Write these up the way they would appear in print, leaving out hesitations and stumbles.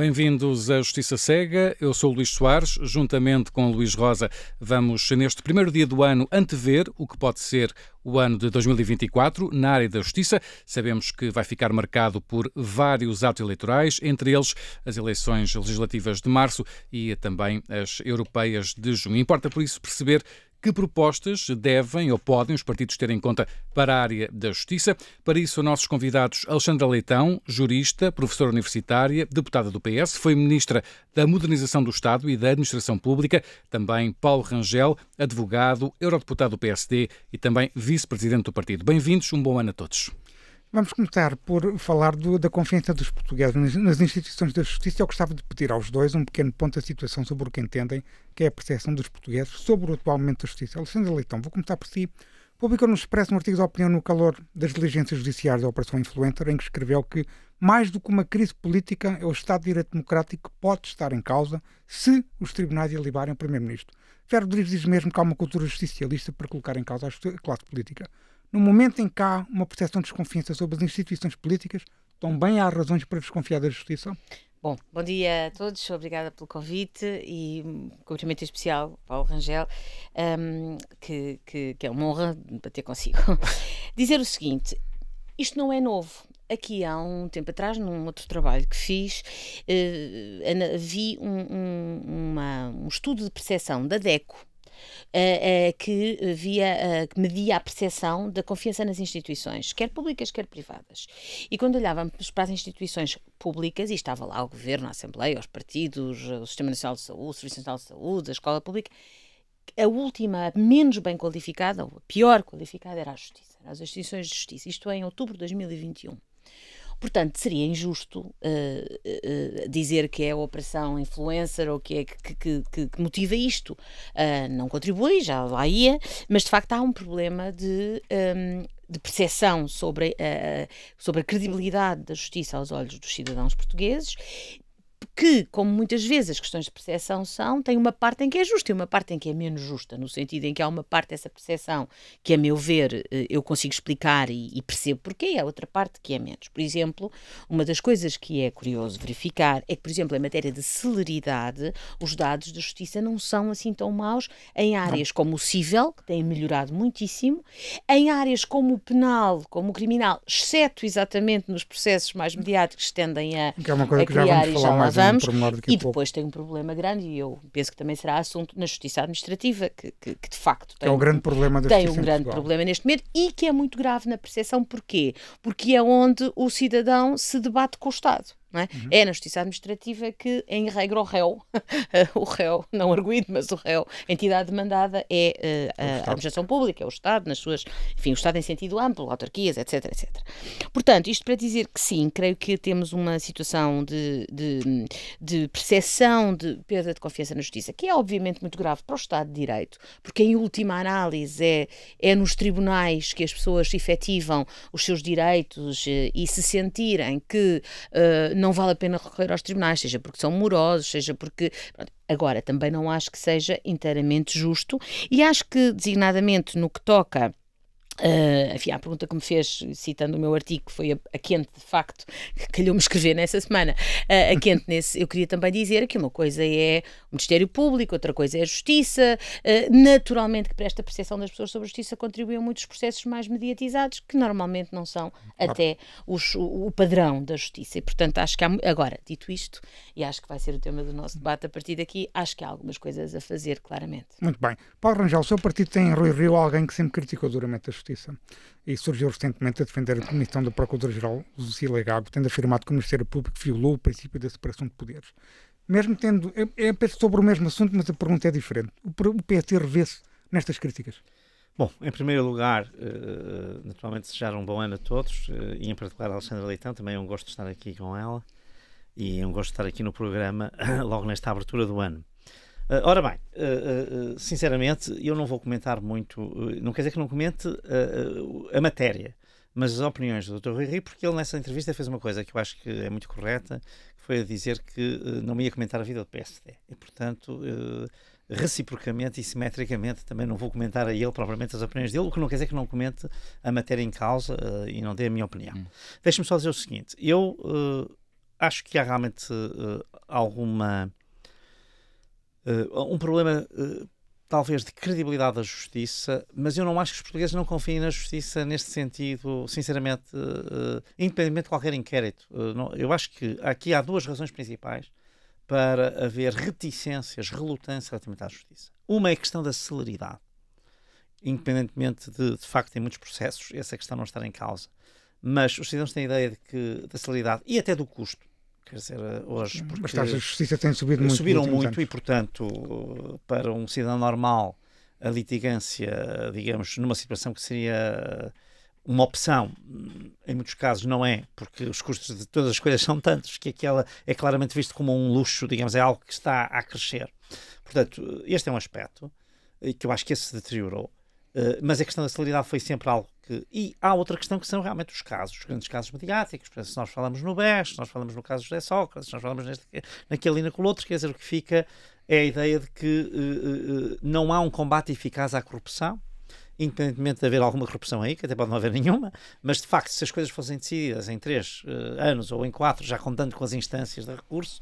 Bem-vindos à Justiça Cega. Eu sou o Luís Soares. Juntamente com o Luís Rosa, vamos, neste primeiro dia do ano, antever o que pode ser o ano de 2024 na área da justiça. Sabemos que vai ficar marcado por vários atos eleitorais, entre eles as eleições legislativas de março e também as europeias de junho. Importa, por isso, perceber que propostas devem ou podem os partidos ter em conta para a área da justiça. Para isso, nossos convidados: Alexandra Leitão, jurista, professora universitária, deputada do PS, foi ministra da Modernização do Estado e da Administração Pública. Também Paulo Rangel, advogado, eurodeputado do PSD e também vice-presidente do partido. Bem-vindos, um bom ano a todos. Vamos começar por falar da confiança dos portugueses nas instituições da justiça. Eu gostava de pedir aos dois um pequeno ponto da situação sobre o que entendem que é a percepção dos portugueses sobre o atual momento da justiça. Alexandre Leitão, vou começar por si. Publicou no Expresso um artigo de opinião no calor das diligências judiciais da Operação Influencer, em que escreveu que, mais do que uma crise política, é o Estado de Direito Democrático que pode estar em causa se os tribunais ilibarem o Primeiro-Ministro. Ferro Rodrigues diz mesmo que há uma cultura justicialista para colocar em causa a classe política. No momento em que há uma percepção de desconfiança sobre as instituições políticas, também há razões para desconfiar da justiça? Bom dia a todos, obrigada pelo convite e um cumprimento especial Paulo Rangel, que é uma honra bater consigo. Dizer o seguinte: isto não é novo. Aqui há um tempo atrás, num outro trabalho que fiz, vi um estudo de percepção da DECO, que media a percepção da confiança nas instituições, quer públicas, quer privadas. E quando olhávamos para as instituições públicas, e estava lá o Governo, a Assembleia, os partidos, o Sistema Nacional de Saúde, o Serviço Nacional de Saúde, a Escola Pública, a última, a menos bem qualificada, ou a pior qualificada, era a Justiça, as instituições de Justiça. Isto é em outubro de 2021. Portanto, seria injusto dizer que é a Operação Influencer ou que é que motiva isto. Não contribui, já lá ia, mas de facto há um problema de percepção sobre a credibilidade da justiça aos olhos dos cidadãos portugueses, que, como muitas vezes as questões de percepção tem uma parte em que é justa e uma parte em que é menos justa, no sentido em que há uma parte dessa percepção que, a meu ver, eu consigo explicar e percebo porquê, e há outra parte que é menos. Por exemplo, uma das coisas que é curioso verificar é que, por exemplo, em matéria de celeridade, os dados da justiça não são assim tão maus em áreas como o civil, que têm melhorado muitíssimo, em áreas como o penal, como o criminal, exceto exatamente nos processos mais mediáticos que tendem a criar, e já lá vamos, e depois tem um problema grande, e eu penso que também será assunto na justiça administrativa, que de facto tem, é o grande problema da tem um grande problema neste momento, e que é muito grave na percepção. Porquê? Porque é onde o cidadão se debate com o Estado. Não é? É na justiça administrativa que, em regra, o réu, não arguido, mas o réu, a entidade demandada é a administração pública, é o Estado, nas suas, enfim, o Estado em sentido amplo, autarquias, etc, etc. Portanto, isto para dizer que sim, creio que temos uma situação de percepção de perda de confiança na justiça, que é obviamente muito grave para o Estado de Direito, porque em última análise é nos tribunais que as pessoas efetivam os seus direitos e se sentirem que não vale a pena recorrer aos tribunais, seja porque são morosos, seja porque... Pronto. Agora, também não acho que seja inteiramente justo, e acho que, designadamente, no que toca... enfim, a pergunta que me fez, citando o meu artigo, que foi a quente, de facto, que calhou-me escrever nessa semana, a quente eu queria também dizer que uma coisa é o Ministério Público, outra coisa é a Justiça, naturalmente que para esta percepção das pessoas sobre a Justiça contribuem muitos processos mais mediatizados, que normalmente não são até o padrão da Justiça, e portanto acho que há, agora, dito isto, e acho que vai ser o tema do nosso debate a partir daqui, acho que há algumas coisas a fazer, claramente. Muito bem. Paulo Rangel, o seu partido tem em Rui Rio alguém que sempre criticou duramente a Justiça, e surgiu recentemente a defender a demissão do Procurador-Geral, Lucília Gago, tendo afirmado que o Ministério Público violou o princípio da separação de poderes. Mesmo tendo, penso sobre o mesmo assunto, mas a pergunta é diferente. O PSD revê-se nestas críticas? Bom, em primeiro lugar, naturalmente desejar um bom ano a todos, e em particular a Alexandra Leitão, também é um gosto de estar aqui com ela, e é um gosto de estar aqui no programa, logo nesta abertura do ano. Ora bem, sinceramente, eu não vou comentar muito, não quer dizer que não comente a matéria, mas as opiniões do Dr. Rui Rio, porque ele nessa entrevista fez uma coisa que eu acho que é muito correta, que foi a dizer que não me ia comentar a vida do PSD. E, portanto, reciprocamente e simetricamente também não vou comentar a ele propriamente as opiniões dele, o que não quer dizer que não comente a matéria em causa e não dê a minha opinião. Deixe-me só dizer o seguinte, eu acho que há realmente um problema talvez de credibilidade da justiça, mas eu não acho que os portugueses não confiem na justiça neste sentido, sinceramente, independentemente de qualquer inquérito. Eu acho que aqui há duas razões principais para haver reticências, relutância relativamente à justiça. Uma é a questão da celeridade. Independentemente de facto, em muitos processos, essa questão não estar em causa. Mas os cidadãos têm a ideia de que da celeridade e até do custo. Quer dizer, hoje... Porque as taxas de justiça têm subido muito. Subiram muito e, portanto, para um cidadão normal, a litigância, digamos, numa situação que seria uma opção, em muitos casos não é, porque os custos de todas as coisas são tantos que aquela é claramente visto como um luxo, digamos, é algo que está a crescer. Portanto, este é um aspecto que eu acho que esse se deteriorou. Mas a questão da celeridade foi sempre algo que... E há outra questão que são realmente os casos, os grandes casos mediáticos. Por exemplo, se nós falamos no BES, se nós falamos no caso de José Sócrates, se nós falamos naquele e naquele outro, quer dizer, o que fica é a ideia de que não há um combate eficaz à corrupção, independentemente de haver alguma corrupção aí, que até pode não haver nenhuma, mas de facto, se as coisas fossem decididas em 3 anos ou em 4, já contando com as instâncias de recurso,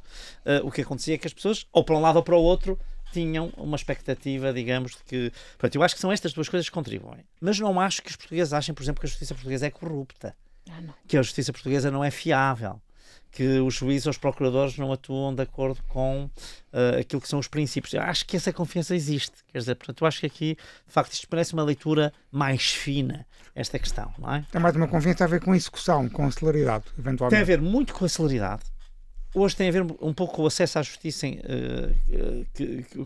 o que acontecia é que as pessoas, ou para um lado ou para o outro, tinham uma expectativa, digamos, de que... Portanto, eu acho que são estas duas coisas que contribuem. Mas não acho que os portugueses achem, por exemplo, que a justiça portuguesa é corrupta. Que a justiça portuguesa não é fiável. Que os juízes ou os procuradores não atuam de acordo com aquilo que são os princípios. Eu acho que essa confiança existe. Quer dizer, portanto, eu acho que aqui, de facto, isto parece uma leitura mais fina, esta questão, não é? Tem mais uma confiança a ver com execução, com a celeridade, eventualmente. Tem a ver muito com a celeridade. Hoje tem a ver um pouco com o acesso à justiça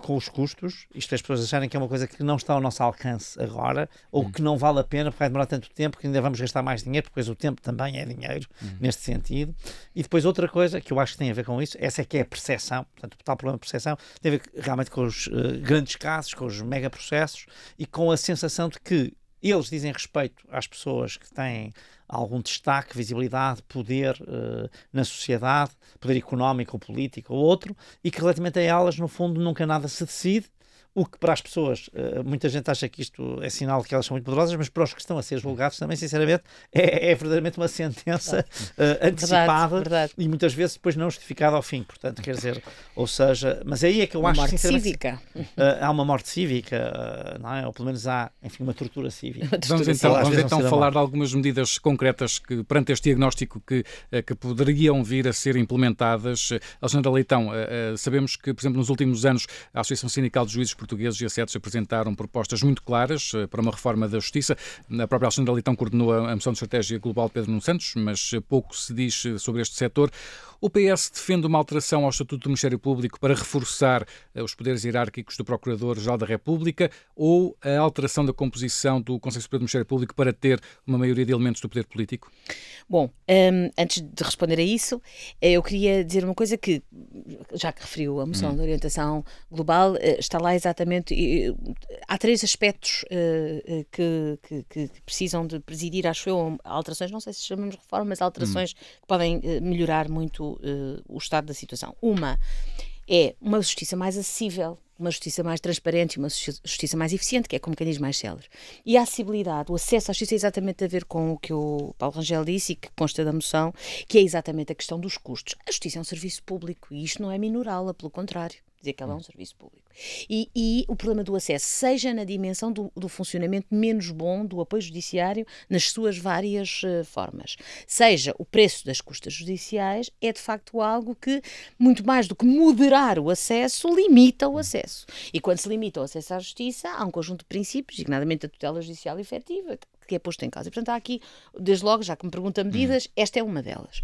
com os custos, isto é, as pessoas acharem que é uma coisa que não está ao nosso alcance agora, ou que não vale a pena porque vai demorar tanto tempo que ainda vamos gastar mais dinheiro, porque depois o tempo também é dinheiro, neste sentido. E depois outra coisa que eu acho que tem a ver com isso, essa é que é a percepção, portanto o tal problema de percepção tem a ver realmente com os grandes casos, com os megaprocessos e com a sensação de que eles dizem respeito às pessoas que têm algum destaque, visibilidade, poder na sociedade, poder económico ou político ou outro, e que relativamente a elas, no fundo, nunca nada se decide, o que para as pessoas, muita gente acha que isto é sinal de que elas são muito poderosas, mas para os que estão a ser julgados também, sinceramente, é verdadeiramente uma sentença antecipada verdade. E muitas vezes depois não justificada ao fim, portanto, quer dizer, ou seja, mas aí é que eu acho, sinceramente, cívica. Há uma morte cívica, não é? Ou pelo menos há, enfim, uma tortura cívica. Vamos então falar de algumas medidas concretas que, perante este diagnóstico, que poderiam vir a ser implementadas. Alexandra Leitão, sabemos que, por exemplo, nos últimos anos, a Associação Sindical de Juízes Portugueses e ACETES apresentaram propostas muito claras para uma reforma da justiça. A própria Alexandra Leitão coordenou a moção de estratégia global Pedro Nuno Santos, mas pouco se diz sobre este setor. O PS defende uma alteração ao Estatuto do Ministério Público para reforçar os poderes hierárquicos do Procurador-Geral da República ou a alteração da composição do Conselho Superior do Ministério Público para ter uma maioria de elementos do poder político? Bom, antes de responder a isso, eu queria dizer uma coisa que, já que referiu a moção de orientação global, está lá exatamente... Há 3 aspectos que precisam de presidir, acho eu, alterações, não sei se chamamos de reforma, mas alterações que podem melhorar muito o estado da situação. Uma é uma justiça mais acessível, uma justiça mais transparente e uma justiça mais eficiente, que é como quem diz mais célere. E a acessibilidade, o acesso à justiça é exatamente a ver com o que o Paulo Rangel disse e que consta da moção, que é exatamente a questão dos custos. A justiça é um serviço público e isto não é minorá-la, pelo contrário. Dizer que ela é um serviço público. E o problema do acesso, seja na dimensão do funcionamento menos bom do apoio judiciário nas suas várias formas, seja o preço das custas judiciais, é de facto algo que, muito mais do que moderar o acesso, limita o acesso. E quando se limita o acesso à justiça, há um conjunto de princípios, designadamente a tutela judicial efetiva, que é posto em causa. E, portanto, há aqui, desde logo, já que me pergunta medidas, esta é uma delas.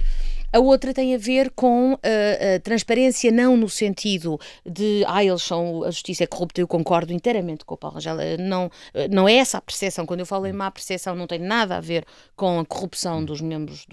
A outra tem a ver com a transparência, não no sentido de eles são, a justiça é corrupta, eu concordo inteiramente com o Paulo Rangel, não é essa a percepção. Quando eu falo em má percepção, não tem nada a ver com a corrupção dos membros,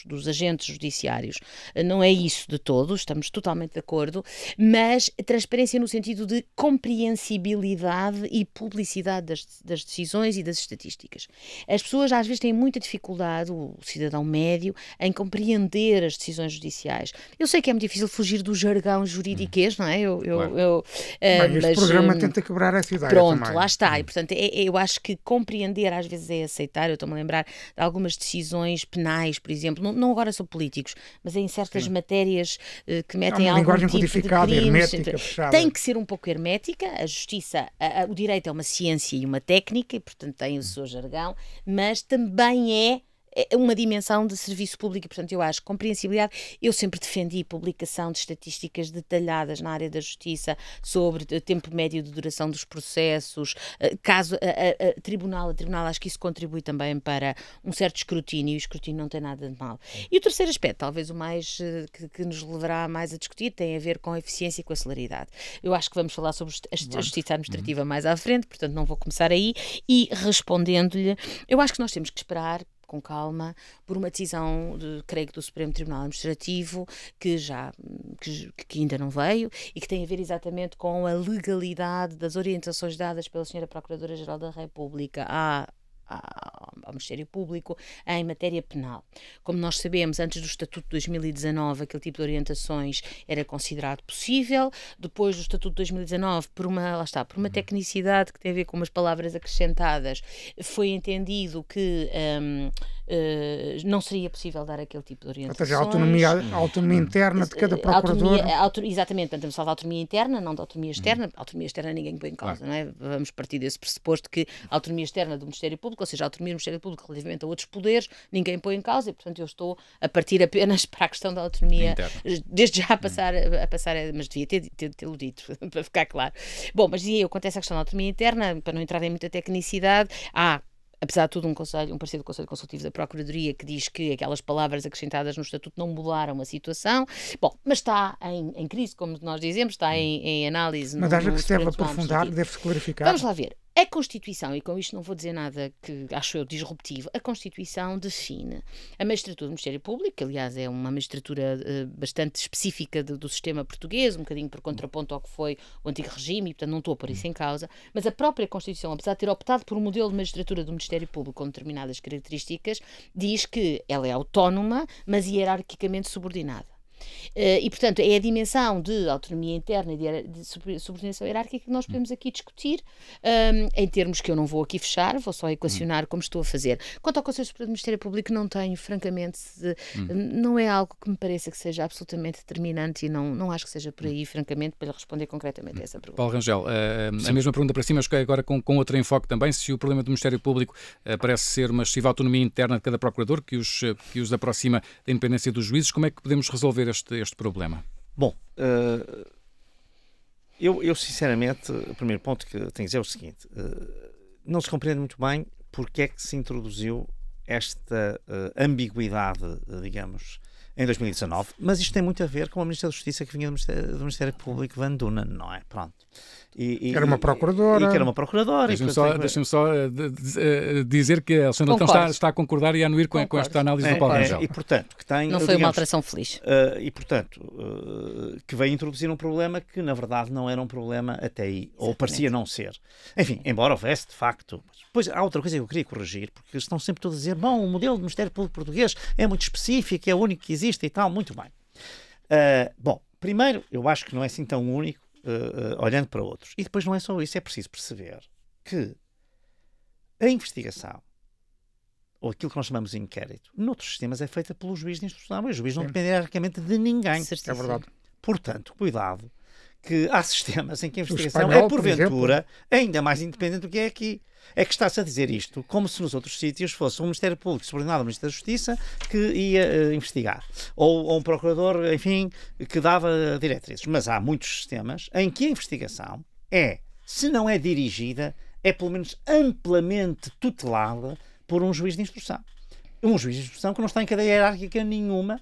dos agentes judiciários, não é isso de todo, estamos totalmente de acordo, mas transparência no sentido de compreensibilidade e publicidade das decisões e das estatísticas. As pessoas às vezes têm muita dificuldade, o cidadão médio, em compreender defender as decisões judiciais. Eu sei que é muito difícil fugir do jargão juridiquês, não é? Este programa tenta quebrar essa ideia. Pronto, também. lá está. E, portanto, eu acho que compreender às vezes é aceitar. Eu estou-me a lembrar de algumas decisões penais, por exemplo, não agora sobre políticos, mas em certas matérias que metem algum linguagem tipo de codificada, crimes. hermética, fechada. Tem que ser um pouco hermética. A justiça, o direito é uma ciência e uma técnica, e portanto tem o seu jargão, mas também é uma dimensão de serviço público e, portanto, eu acho que compreensibilidade. Eu sempre defendi publicação de estatísticas detalhadas na área da justiça sobre tempo médio de duração dos processos, caso a tribunal, acho que isso contribui também para um certo escrutínio, e o escrutínio não tem nada de mal. E o terceiro aspecto, talvez o mais que nos levará mais a discutir, tem a ver com a eficiência e com a celeridade. Eu acho que vamos falar sobre a justiça administrativa mais à frente, portanto não vou começar aí, e respondendo-lhe, eu acho que nós temos que esperar com calma, por uma decisão, creio que do Supremo Tribunal Administrativo, que ainda não veio, e que tem a ver exatamente com a legalidade das orientações dadas pela Sra. Procuradora-Geral da República ao Ministério Público em matéria penal. Como nós sabemos, antes do Estatuto de 2019, aquele tipo de orientações era considerado possível. Depois do Estatuto de 2019, por uma tecnicidade que tem a ver com umas palavras acrescentadas, foi entendido que não seria possível dar aquele tipo de orientações. Ou seja, a autonomia interna de cada procurador. Exatamente, portanto, estamos a falar da autonomia interna, não da autonomia externa. A autonomia externa ninguém põe em causa, não é? Vamos partir desse pressuposto que a autonomia externa do Ministério Público, ou seja, a autonomia do Ministério Público relativamente a outros poderes, ninguém põe em causa, e portanto eu estou a partir apenas para a questão da autonomia interna. Desde já a passar, mas devia ter-lo dito, para ficar claro. Bom, mas dizia eu, quanto a essa questão da autonomia interna, para não entrar em muita tecnicidade, apesar de tudo, um parecer do Conselho Consultivo da Procuradoria que diz que aquelas palavras acrescentadas no Estatuto não mudaram a situação. Bom, mas está em crise, como nós dizemos, está em análise. Mas acha que se deve aprofundar, deve-se clarificar? Vamos lá ver. A Constituição, e com isto não vou dizer nada que acho eu disruptivo, a Constituição define a magistratura do Ministério Público, que aliás é uma magistratura bastante específica do sistema português, um bocadinho por contraponto ao que foi o antigo regime, e portanto não estou a pôr isso em causa, mas a própria Constituição, apesar de ter optado por um modelo de magistratura do Ministério Público com determinadas características, diz que ela é autónoma, mas hierarquicamente subordinada. E, portanto, é a dimensão de autonomia interna e de subordinação hierárquica que nós podemos aqui discutir, em termos que eu não vou aqui fechar, vou só equacionar como estou a fazer. Quanto ao Conselho Superior do Ministério Público, não tenho, francamente, não é algo que me pareça que seja absolutamente determinante, e não acho que seja por aí, francamente, para responder concretamente a essa pergunta. Paulo Rangel, a mesma pergunta para si, mas agora com outro enfoque também. Se o problema do Ministério Público parece ser uma excessiva autonomia interna de cada procurador, que os aproxima da independência dos juízes, como é que podemos resolver este problema? Bom, eu sinceramente, o primeiro ponto que tenho a dizer é o seguinte: não se compreende muito bem porque é que se introduziu esta ambiguidade, digamos, em 2019, mas isto tem muito a ver com a Ministra da Justiça que vinha do Ministério Público, Van Dunen, não é? Pronto. Era uma procuradora. Que era uma procuradora. Deixa-me só dizer que a Alexandra Leitão está a concordar e a anuir com esta análise do Paulo Rangel. E, portanto, que tem, não foi uma alteração feliz. E, portanto, que veio introduzir um problema que, na verdade, não era um problema até aí. Exatamente. Ou parecia não ser. Enfim, embora houvesse, de facto. Depois, há outra coisa que eu queria corrigir, porque eles estão sempre todos a dizer, bom, o modelo do Ministério Público Português é muito específico, é o único que existe e tal. Muito bem. Bom, primeiro, eu acho que não é assim tão único, olhando para outros. E depois não é só isso, é preciso perceber que a investigação, ou aquilo que nós chamamos de inquérito, noutros sistemas é feita pelo juiz de instrução, e o juiz não depende hierarquicamente de ninguém. É verdade. Portanto, cuidado, que há sistemas em que a investigação é, porventura, ainda mais independente do que é aqui. É que está-se a dizer isto como se nos outros sítios fosse um Ministério Público subordinado ao Ministério da Justiça que ia investigar. Ou um procurador, enfim, que dava diretrizes. Mas há muitos sistemas em que a investigação se não é dirigida, é pelo menos amplamente tutelada por um juiz de instrução. Um juiz de instrução que não está em cadeia hierárquica nenhuma.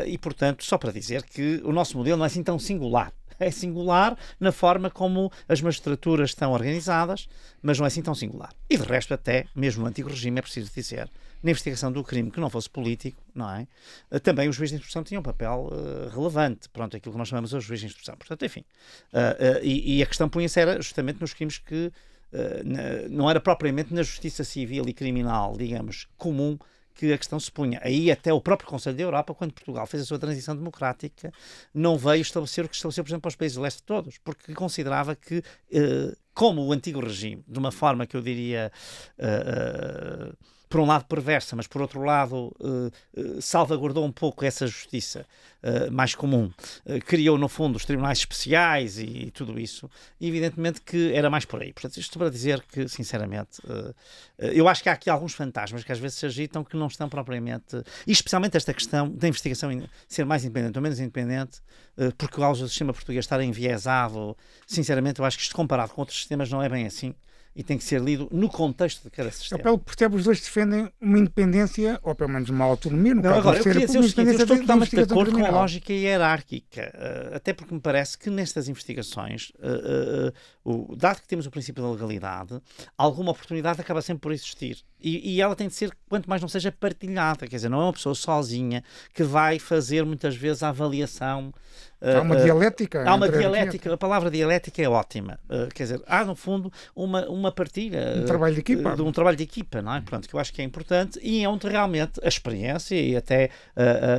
E, portanto, só para dizer que o nosso modelo não é assim tão singular. É singular na forma como as magistraturas estão organizadas, mas não é assim tão singular. E de resto, até mesmo no antigo regime, é preciso dizer, na investigação do crime que não fosse político, não é? Também os juízes de instrução tinham um papel relevante, pronto, aquilo que nós chamamos de juiz de instrução. Portanto, enfim, e a questão punha-se era justamente nos crimes que não era propriamente na justiça civil e criminal, digamos, comum, que a questão se punha. Aí até o próprio Conselho da Europa, quando Portugal fez a sua transição democrática, não veio estabelecer o que estabeleceu, por exemplo, para os países do leste todos, porque considerava que, como o antigo regime, de uma forma que eu diria... por um lado perversa, mas por outro lado salvaguardou um pouco essa justiça mais comum. Criou, no fundo, os tribunais especiais e tudo isso. E, evidentemente, que era mais por aí. Portanto, isto para dizer que, sinceramente, eu acho que há aqui alguns fantasmas que às vezes se agitam que não estão propriamente... E, especialmente esta questão da investigação ser mais independente ou menos independente, porque o sistema português estar enviesado, sinceramente, eu acho que isto comparado com outros sistemas não é bem assim. E tem que ser lido no contexto de cada sistema. Pelo que percebe, os dois defendem uma independência, ou pelo menos uma autonomia, no não, caso agora, de eu queria dizer o seguinte, eu estou totalmente de acordo com a criminal. lógica hierárquica, até porque me parece que nestas investigações, dado que temos o princípio da legalidade, alguma oportunidade acaba sempre por existir. E ela tem de ser, quanto mais não seja, partilhada. Quer dizer, não é uma pessoa sozinha que vai fazer muitas vezes a avaliação. Há uma dialética. Há uma dialética. A palavra dialética é ótima. Quer dizer, há no fundo uma partilha. Um trabalho de equipa. De um trabalho de equipa, não é? Portanto, que eu acho que é importante e é onde realmente a experiência e até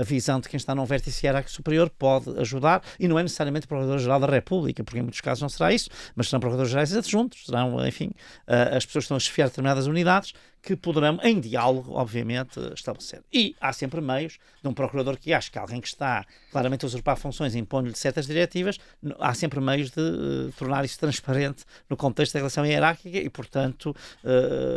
a visão de quem está num vértice hierárquico superior pode ajudar, e não é necessariamente o Procurador-Geral da República, porque em muitos casos não será isso, mas serão Procuradores-Gerais adjuntos, serão, enfim, as pessoas que estão a chefiar determinadas unidades que poderão, em diálogo, obviamente, estabelecer. E há sempre meios de um procurador que acha que alguém que está claramente a usurpar funções, impondo-lhe certas diretivas, há sempre meios de tornar isso transparente no contexto da relação hierárquica e, portanto...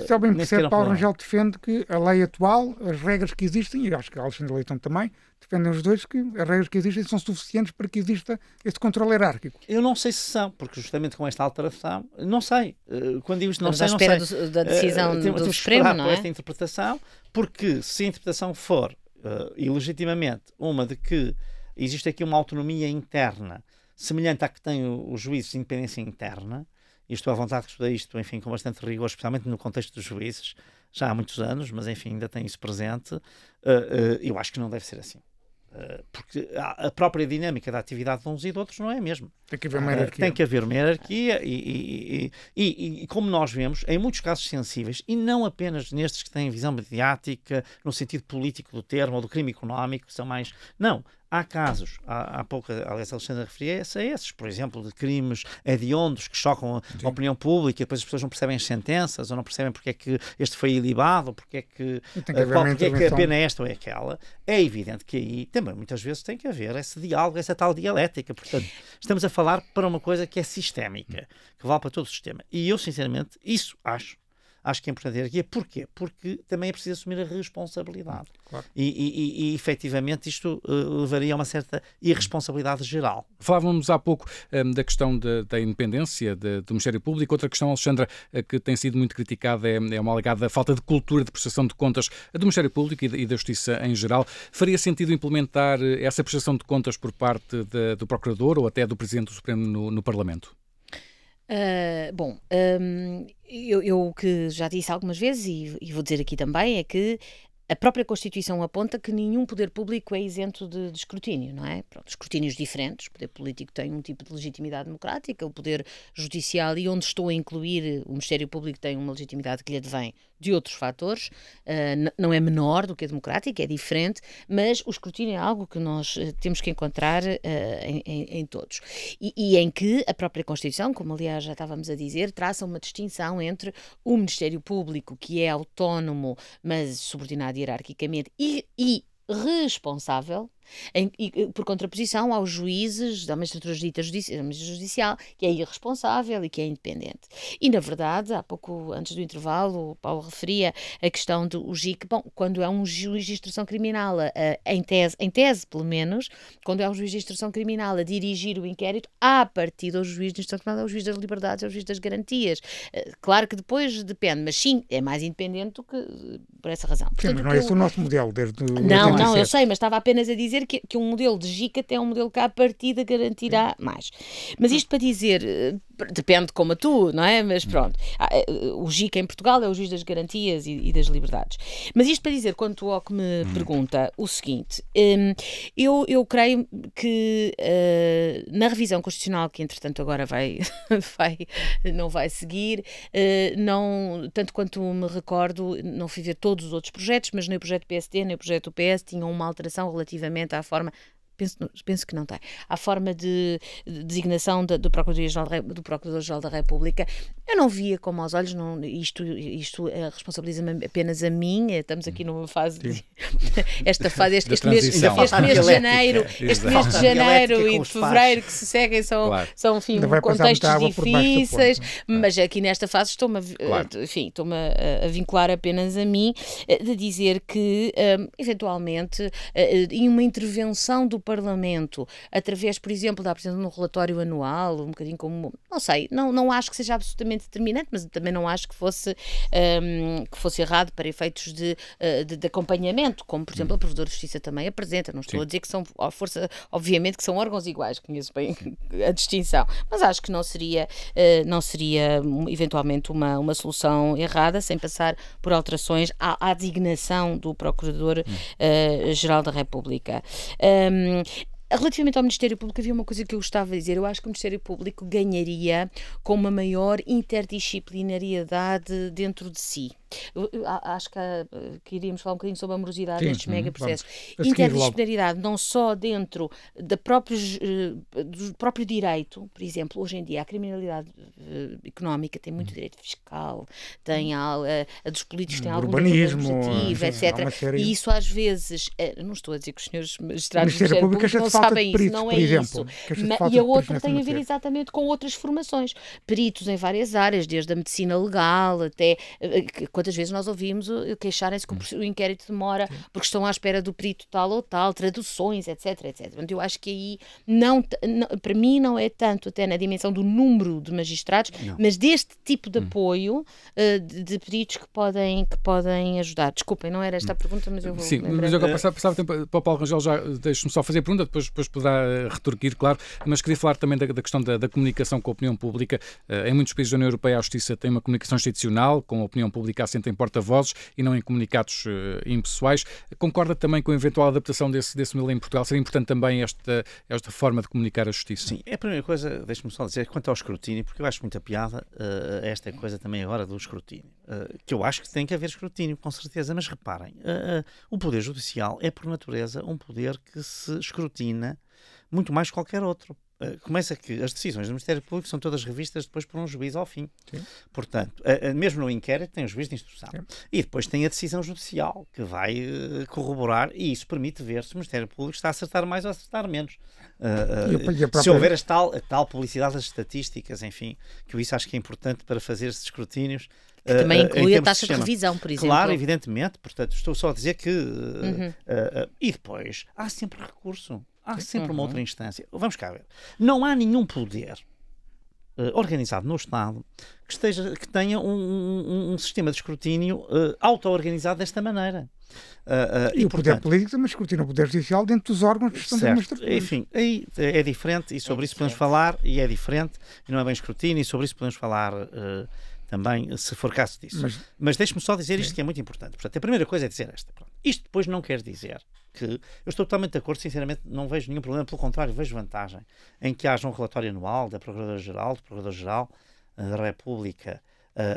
Se bem percebe, Paulo Rangel defende que a lei atual, as regras que existem, e acho que Alexandre Leitão também, defendem os dois que as regras que existem são suficientes para que exista esse controle hierárquico. Eu não sei se são, porque justamente com esta alteração, não sei. Quando digo isto, não sei, à espera da decisão do Supremo, não é? Esta interpretação, porque se a interpretação for, e legitimamente, uma de que existe aqui uma autonomia interna semelhante à que tem os juízes de independência interna, e estou à vontade de estudar isto, enfim, com bastante rigor, especialmente no contexto dos juízes, já há muitos anos, mas enfim, ainda tem isso presente, eu acho que não deve ser assim. Porque a própria dinâmica da atividade de uns e de outros não é a mesma. Tem que haver uma hierarquia. Tem que haver uma hierarquia e como nós vemos, em muitos casos sensíveis, e não apenas nestes que têm visão mediática, no sentido político do termo, ou do crime económico, que são mais... Não, há casos, há pouco, aliás, a Alexandra referia-se a esses, por exemplo, de crimes hediondos que chocam a opinião pública, e depois as pessoas não percebem as sentenças, ou não percebem porque é que este foi ilibado, ou porque é que a pena é esta ou é aquela. É evidente que aí também muitas vezes tem que haver esse diálogo, essa tal dialética. Portanto, estamos a falar para uma coisa que é sistémica, que vale para todo o sistema. E eu, sinceramente, isso acho que é importante ter aqui. Porquê? Porque também é preciso assumir a responsabilidade. Claro. E efetivamente isto levaria a uma certa irresponsabilidade geral. Falávamos há pouco da questão da independência do Ministério Público. Outra questão, Alexandra, que tem sido muito criticada é uma alegada falta de cultura de prestação de contas do Ministério Público e da Justiça em geral. Faria sentido implementar essa prestação de contas por parte do Procurador ou até do Presidente do Supremo no Parlamento? Eu que já disse algumas vezes e vou dizer aqui também, é que a própria Constituição aponta que nenhum poder público é isento de escrutínio, não é? Pronto, escrutínios diferentes. O poder político tem um tipo de legitimidade democrática, o poder judicial, e onde estou a incluir o Ministério Público, tem uma legitimidade que lhe advém de outros fatores, não é menor do que a democrática, é diferente, mas o escrutínio é algo que nós temos que encontrar em todos. E em que a própria Constituição, como aliás já estávamos a dizer, traça uma distinção entre o Ministério Público, que é autónomo, mas subordinado hierarquicamente, e responsável, por contraposição aos juízes da magistratura judicial, que é irresponsável e que é independente. E, na verdade, há pouco, antes do intervalo, o Paulo referia a questão do GIC. Bom, quando é um juiz de instrução criminal, em tese, pelo menos, quando é um juiz de instrução criminal a dirigir o inquérito, a partir do juiz de instrução criminal, é o juiz das liberdades, é o juiz das garantias. Claro que depois depende, mas sim, é mais independente do que por essa razão. Portanto, sim, mas não é esse o nosso modelo desde o Não, eu sei, mas estava apenas a dizer que um modelo de GIC até é um modelo que à partida garantirá mais. Mas isto para dizer, Depende como tu, não é? Mas pronto. O JIC em Portugal é o juiz das garantias e das liberdades. Mas isto para dizer, quanto ao que me pergunta, o seguinte, eu creio que na revisão constitucional, que entretanto agora não vai seguir, tanto quanto me recordo, não fui ver todos os outros projetos, mas nem o projeto PSD, nem o projeto do PS tinham uma alteração relativamente à forma. Penso que não tem. À forma de designação do Procurador-Geral da República. Eu não via como aos olhos, isto responsabiliza-me apenas a mim. Estamos aqui numa fase este mês de janeiro e de fevereiro que se seguem são enfim, contextos difíceis, mas aqui nesta fase estou-me a vincular apenas a mim, de dizer que eventualmente em uma intervenção do Parlamento, através, por exemplo, da apresentação de um relatório anual, um bocadinho como, não sei, não acho que seja absolutamente determinante, mas também não acho que fosse errado para efeitos de acompanhamento, como, por exemplo, a Provedora de Justiça também apresenta. Não estou a dizer que são, obviamente, que são órgãos iguais, conheço bem a distinção, mas acho que não seria eventualmente uma solução errada, sem passar por alterações à designação do Procurador-Geral da República. Relativamente ao Ministério Público, havia uma coisa que eu gostava de dizer. Eu acho que o Ministério Público ganharia com uma maior interdisciplinariedade dentro de si. Eu acho que iríamos falar um bocadinho sobre a morosidade destes megaprocessos. Interdisciplinaridade não só dentro do próprio direito, por exemplo, hoje em dia a criminalidade económica tem muito direito fiscal, tem a dos políticos tem algum direito administrativo, etc. E isso às vezes, não estou a dizer que os senhores magistrados do Ministério Público não sabem isso, não é isso. E a outra tem a ver exatamente com outras formações. Peritos em várias áreas, desde a medicina legal até... Quantas vezes nós ouvimos queixarem-se que o inquérito demora porque estão à espera do perito tal ou tal, traduções, etc. Portanto, eu acho que aí, para mim, não é tanto até na dimensão do número de magistrados, mas deste tipo de apoio de peritos que podem ajudar. Desculpem, não era esta a pergunta, mas eu vou... Sim, mas eu agora passava tempo para o Paulo Rangel, já deixe-me só fazer a pergunta, depois poderá retorquir, claro, mas queria falar também da questão da comunicação com a opinião pública. Em muitos países da União Europeia a Justiça tem uma comunicação institucional, com a opinião pública assente em porta-vozes e não em comunicados impessoais. Concorda também com a eventual adaptação desse modelo em Portugal? Seria importante também esta forma de comunicar a justiça? Sim, é a primeira coisa, deixe-me só dizer, quanto ao escrutínio, porque eu acho muita piada esta coisa também agora do escrutínio, que eu acho que tem que haver escrutínio, com certeza, mas reparem, o Poder Judicial é, por natureza, um poder que se escrutina muito mais que qualquer outro. Começa que as decisões do Ministério Público são todas revistas depois por um juiz ao fim. Sim. Portanto, mesmo no inquérito tem o juiz de instrução. Sim. E depois tem a decisão judicial que vai corroborar, e isso permite ver se o Ministério Público está a acertar mais ou a acertar menos. Se houver a tal publicidade das estatísticas, enfim, que eu isso acho que é importante para fazer esses escrutínios. Que também inclui a taxa de revisão, por exemplo. Claro, evidentemente. Portanto, estou só a dizer que... e depois, há sempre recurso. Há sempre uma outra instância. Vamos cá ver. Não há nenhum poder organizado no Estado que tenha um sistema de escrutínio auto-organizado desta maneira. E o poder político também escrutina o poder judicial dentro dos órgãos que estão administrativos. Enfim, aí é diferente e sobre isso podemos falar, e é diferente, e não é bem escrutínio, e sobre isso podemos falar também, se for caso disso. Mas deixe-me só dizer isto que é muito importante. Portanto, a primeira coisa é dizer esta. Pronto. Isto depois não quer dizer que... Eu estou totalmente de acordo, sinceramente, não vejo nenhum problema, pelo contrário, vejo vantagem em que haja um relatório anual da Procuradora-Geral, do Procurador-Geral da República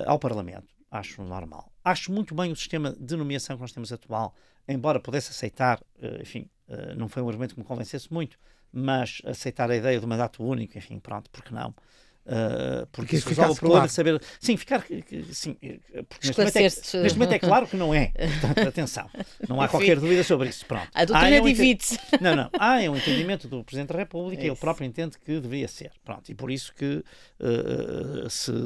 ao Parlamento. Acho normal. Acho muito bem o sistema de nomeação que nós temos atual, embora pudesse aceitar, enfim, não foi um argumento que me convencesse muito, mas aceitar a ideia de mandato único, enfim, pronto, porque não? Porque isso resolve o problema de saber... Sim, porque neste momento é claro que não é. Portanto, atenção, não há qualquer dúvida sobre isso. Pronto. A doutrina divide-se. Não. Há um entendimento do Presidente da República e ele próprio entende que deveria ser. Pronto. E por isso que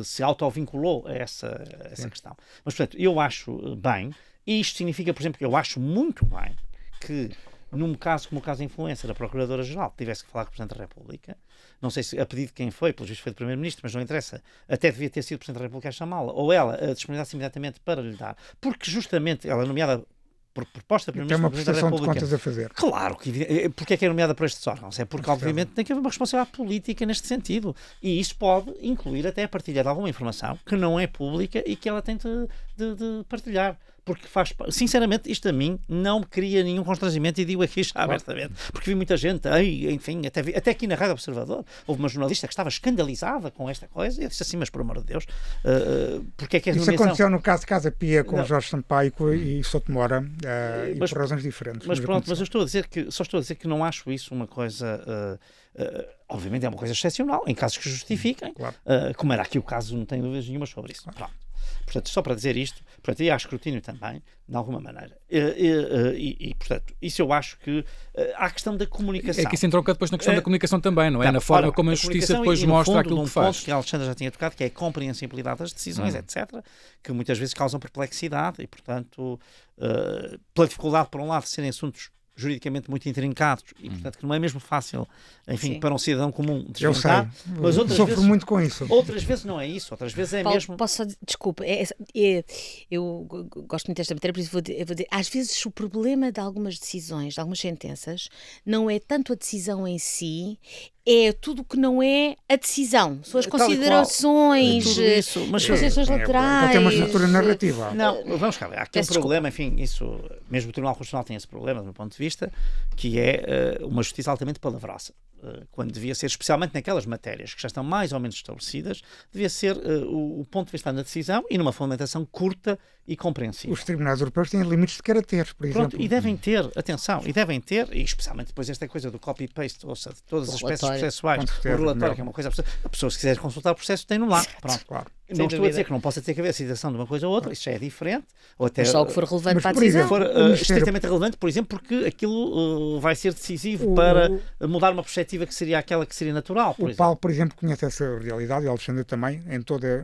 se autovinculou a essa questão. Mas, portanto, eu acho bem, e isto significa, por exemplo, que eu acho muito bem que num caso como o caso da influência da Procuradora-Geral tivesse que falar com o Presidente da República, não sei se a pedido de quem foi, pelo visto foi do Primeiro-Ministro, mas não interessa, até devia ter sido o Presidente da República a chamá-la, ou ela a disponibilizasse imediatamente para lhe dar, porque justamente ela é nomeada por proposta do Tem Primeiro-Ministro uma da prestação de República. contas a fazer. Claro, porque é que é nomeada por estes órgãos? É porque, obviamente, tem que haver uma responsabilidade política neste sentido. E isso pode incluir até a partilha de alguma informação que não é pública e que ela tem de partilhar. Porque sinceramente, isto a mim não me cria nenhum constrangimento e digo aqui já abertamente. Porque vi muita gente, enfim, até aqui na Rádio Observador, houve uma jornalista que estava escandalizada com esta coisa e eu disse assim, mas por amor de Deus, porque é que a Isso nomeação... aconteceu no caso de Casa Pia com o Jorge Sampaio e Sotomora, e por razões diferentes. Mas pronto, mas eu só estou a dizer que não acho isso uma coisa... obviamente é uma coisa excepcional, em casos que justifiquem, claro. Como era aqui o caso, não tenho dúvidas nenhuma sobre isso. Pronto. Portanto, só para dizer isto, portanto, e há escrutínio também, de alguma maneira. Portanto, isso eu acho que há a questão da comunicação. É que isso entronca depois na questão da comunicação também, não é? Na forma como a Justiça depois mostra aquilo que faz. Ponto que a Alexandra já tinha tocado, que é a compreensibilidade das decisões, etc., que muitas vezes causam perplexidade e, portanto, pela dificuldade, por um lado, de serem assuntos juridicamente muito intrincados e, portanto, que não é mesmo fácil, enfim, para um cidadão comum desvendar. Eu sei, sofro muito com isso. Outras vezes não é isso, outras vezes é Paulo, mesmo... Posso só, desculpa, eu gosto muito desta matéria, por isso vou dizer, às vezes o problema de algumas decisões, de algumas sentenças, não é tanto a decisão em si, é tudo que não é a decisão. São as considerações, as considerações laterais. Tem uma estrutura narrativa. Não, vamos cá ver. Há aqui um problema, enfim, isso, mesmo o Tribunal Constitucional tem esse problema, do meu ponto de vista, que é uma justiça altamente palavrosa. Quando devia ser, especialmente naquelas matérias que já estão mais ou menos estabelecidas, devia ser o ponto de vista na decisão e numa fundamentação curta e compreensível. Os tribunais europeus têm limites de caracteres, por exemplo. E devem ter, atenção, e especialmente depois esta coisa do copy-paste, ou seja, de todas as espécies processuais, o relatório, que é uma coisa... A pessoa, se quiser consultar o processo, tem-no lá. Pronto. Claro. Não estou a dizer que não possa ter que haver a citação de uma coisa ou outra, isso já é diferente. Ou até, mas só o que for relevante para a decisão. Se for estritamente relevante, por exemplo, porque aquilo vai ser decisivo para mudar uma perspectiva que seria aquela que seria natural. O Paulo, por exemplo, conhece essa realidade, e a Alexandre também,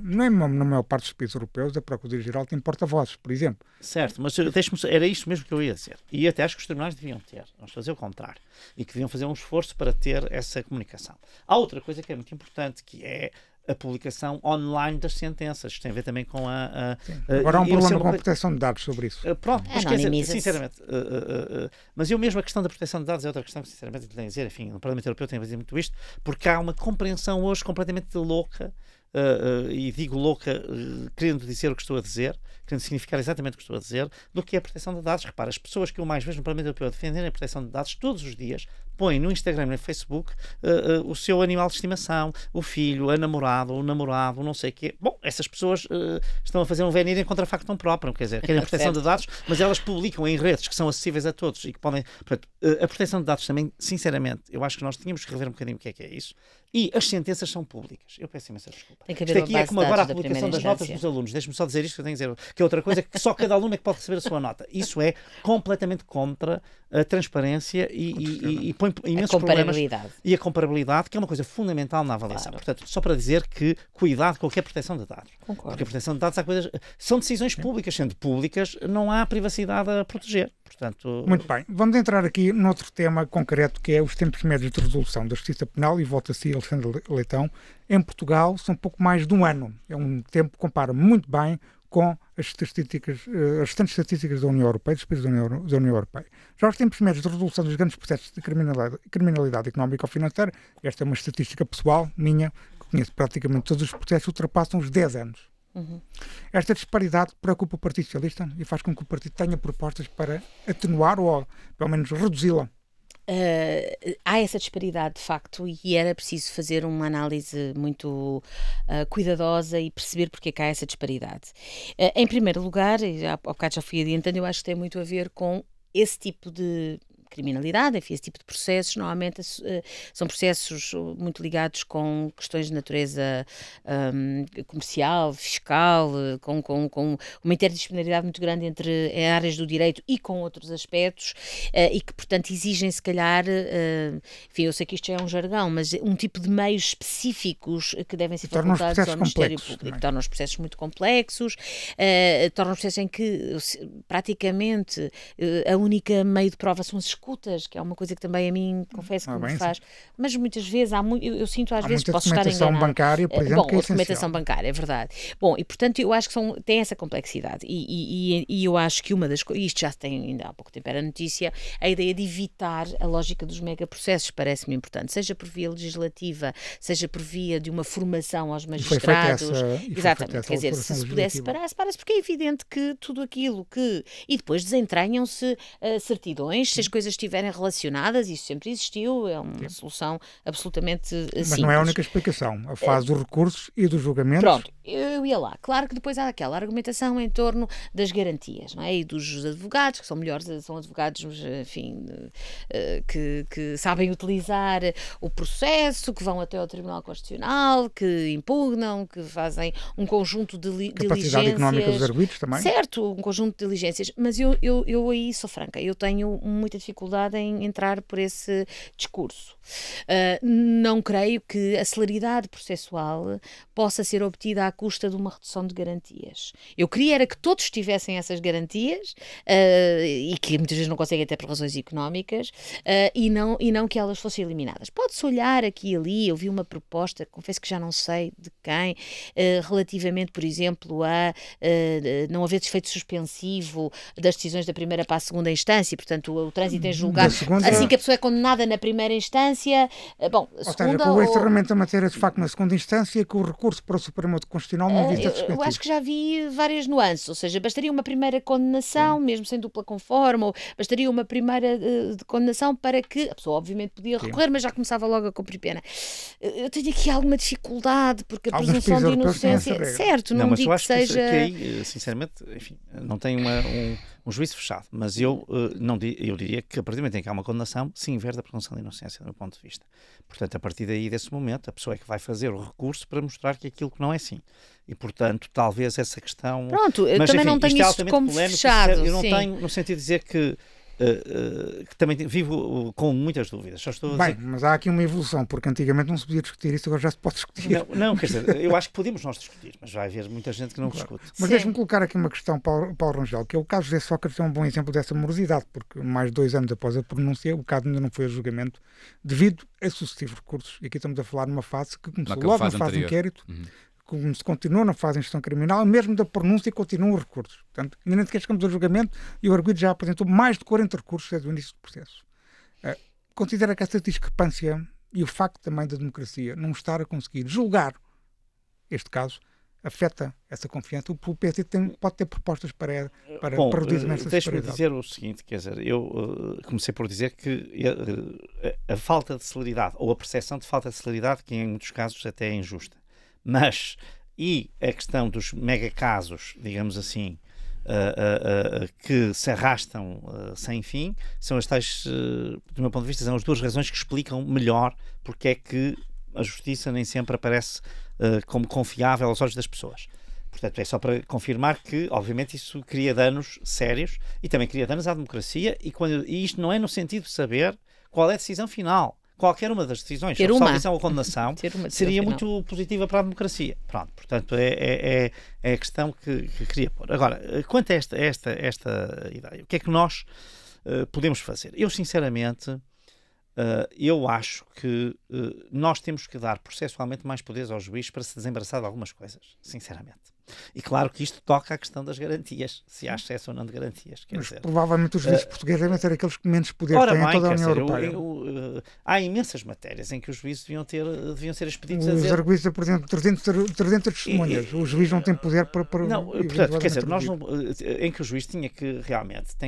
na maior parte dos países europeus, a Procuradoria-Geral tem porta-vozes, por exemplo. Certo, mas era isto mesmo que eu ia dizer. E até acho que os tribunais deviam ter, vamos fazer o contrário, e que deviam fazer um esforço para ter essa comunicação. Há outra coisa que é muito importante, que é a publicação online das sentenças. Isto tem a ver também com agora há um problema com a proteção de dados sobre isso. Pronto, mas quer dizer, sinceramente, mas eu mesmo a questão da proteção de dados é outra questão que, sinceramente, tenho a dizer, enfim, no Parlamento Europeu tem a dizer muito isto, porque há uma compreensão hoje completamente louca, e digo louca, querendo dizer o que estou a dizer, querendo significar exatamente o que estou a dizer, do que é a proteção de dados. Repara, as pessoas que eu mais vejo no Parlamento Europeu defenderem a proteção de dados todos os dias põem no Instagram e no Facebook o seu animal de estimação, o filho, a namorada, o namorado, não sei o quê. Bom, essas pessoas estão a fazer um venir em contrafactum próprio, quer dizer, querem a proteção de dados, mas elas publicam em redes que são acessíveis a todos e que podem... Portanto, a proteção de dados também, sinceramente, eu acho que nós tínhamos que rever um bocadinho o que é isso. E as sentenças são públicas. Eu peço imensa desculpa. Tem que haver isto aqui é como agora a publicação das notas dos alunos. Deixe-me só dizer isto que eu tenho que dizer, que é outra coisa que só cada aluno é que pode receber a sua nota. Isso é completamente contra a transparência e põe imensos problemas. E a comparabilidade, que é uma coisa fundamental na avaliação. Claro. Portanto, só para dizer que cuidado com qualquer proteção de dados. Concordo. Porque a proteção de dados são decisões públicas. Sendo públicas, não há privacidade a proteger. Portanto... Muito bem. Vamos entrar aqui noutro tema concreto, que é os tempos médios de resolução da Justiça Penal, e volta a si, Alexandre Leitão. Em Portugal são pouco mais de um ano. É um tempo que compara muito bem com as restantes estatísticas da União Europeia, dos países da União Europeia. Já os tempos médios de resolução dos grandes processos de criminalidade económica ou financeira, esta é uma estatística pessoal minha, que conheço praticamente todos os processos, ultrapassam os 10 anos. Uhum. Esta disparidade preocupa o Partido Socialista e faz com que o partido tenha propostas para atenuar ou, pelo menos, reduzi-la. Há essa disparidade de facto e era preciso fazer uma análise muito cuidadosa e perceber porque é que há essa disparidade. Em primeiro lugar, há bocado já fui adiantando, eu acho que tem muito a ver com esse tipo de criminalidade, enfim, esse tipo de processos normalmente são processos muito ligados com questões de natureza comercial, fiscal, com uma interdisciplinaridade muito grande entre áreas do direito e com outros aspectos e que, portanto, exigem se calhar, enfim, eu sei que isto já é um jargão, mas um tipo de meios específicos que devem ser facultados ao Ministério Público. Tornam os processos muito complexos, tornam os processos em que praticamente a única meio de prova são as escutas, que é uma coisa que também a mim, confesso que me faz, mas muitas vezes eu sinto às vezes posso estar enganada. Documentação bancária, por exemplo, bom, que é a documentação bancária, é verdade. Bom, e portanto eu acho que tem essa complexidade e eu acho que uma das coisas, isto já tem ainda há pouco tempo era notícia, a ideia de evitar a lógica dos megaprocessos parece-me importante, seja por via legislativa, seja por via de uma formação aos magistrados. Exatamente, quer dizer, se pudesse separar, separa-se, porque é evidente que tudo aquilo que... E depois desentranham-se certidões, se as coisas estiverem relacionadas, isso sempre existiu, é uma solução absolutamente simples. Mas não é a única explicação. A fase dos recursos e dos julgamentos... Pronto, eu ia lá. Claro que depois há aquela argumentação em torno das garantias, não é? E dos advogados, que são melhores, são advogados, enfim, que sabem utilizar o processo, que vão até ao Tribunal Constitucional, que impugnam, que fazem um conjunto de diligências. Capacidade económica dos arguidos também. Certo, um conjunto de diligências. Mas eu aí sou franca, eu tenho muita dificuldade em entrar por esse discurso. Não creio que a celeridade processual possa ser obtida à custa de uma redução de garantias. Eu queria era que todos tivessem essas garantias e que muitas vezes não conseguem até por razões económicas e não que elas fossem eliminadas. Pode-se olhar aqui e ali, eu vi uma proposta, confesso que já não sei de quem, relativamente, por exemplo, a não haver desfeito suspensivo das decisões da primeira para a segunda instância, portanto o trânsito em julgado, assim que a pessoa é condenada na primeira instância, bom, a segunda... com o encerramento da matéria de facto na segunda instância, que o recurso para o Supremo Constitucional não existe suspensivo. Eu acho que já vi várias nuances, ou seja, bastaria uma primeira condenação, mesmo sem dupla conforme, ou bastaria uma primeira condenação para que a pessoa obviamente podia recorrer, mas já começava logo a cumprir pena. Eu tenho aqui alguma dificuldade, porque a presunção de inocência, certo, não digo que seja... Que aí, sinceramente, enfim, não tem um juízo fechado, mas eu diria que a partir do momento em que há uma condenação, se inverte a presunção de inocência, do meu ponto de vista. Portanto, a partir daí, desse momento, a pessoa é que vai fazer o recurso para mostrar que aquilo que não é assim. E, portanto, talvez essa questão... Pronto, eu também não tenho isso como fechado. Eu não tenho, no sentido de dizer que também vivo com muitas dúvidas. Mas há aqui uma evolução, porque antigamente não se podia discutir isso, agora já se pode discutir. Não, quer dizer, eu acho que podemos nós discutir, mas vai haver muita gente que não discute. Mas deixe-me colocar aqui uma questão, Paulo Rangel, que é o caso de José Sócrates, é um bom exemplo dessa morosidade, porque mais de 2 anos após a pronúncia, o caso ainda não foi a julgamento, devido a sucessivos recursos. E aqui estamos a falar numa fase que começou logo na fase de inquérito, como se continua na fase de instrução criminal, mesmo da pronúncia continuam os recursos. Portanto, ainda nem sequer chegamos ao julgamento e o arguido já apresentou mais de 40 recursos desde o início do processo. Considera que essa discrepância e o facto também da democracia não estar a conseguir julgar este caso afeta essa confiança? O PSD pode ter propostas para reduzir essa disparidade. Deixa-me dizer o seguinte, quer dizer, eu comecei por dizer que a falta de celeridade, ou a percepção de falta de celeridade, que em muitos casos até é injusta, mas, e a questão dos megacasos, digamos assim, que se arrastam sem fim, são as tais, do meu ponto de vista, são as duas razões que explicam melhor porque é que a justiça nem sempre aparece como confiável aos olhos das pessoas. Portanto, é só para confirmar que, obviamente, isso cria danos sérios e também cria danos à democracia e isto não é no sentido de saber qual é a decisão final. Qualquer uma das decisões, sobre salvação ou condenação, seria muito positiva para a democracia. Pronto, portanto, é a questão que queria pôr. Agora, quanto a esta ideia, o que é que nós podemos fazer? Eu, sinceramente, eu acho que nós temos que dar processualmente mais poderes aos juízes para se desembaraçar de algumas coisas, sinceramente. E claro que isto toca à questão das garantias, se há excesso ou não de garantias. Mas provavelmente os juízes portugueses devem ser aqueles que menos poder têm em toda a União Europeia. Há imensas matérias em que os juízes deviam ser expedidos a dizer... Os arguídos, por exemplo, 300 testemunhas. O juiz não tem poder para... Não, portanto, quer dizer, em que o juiz tem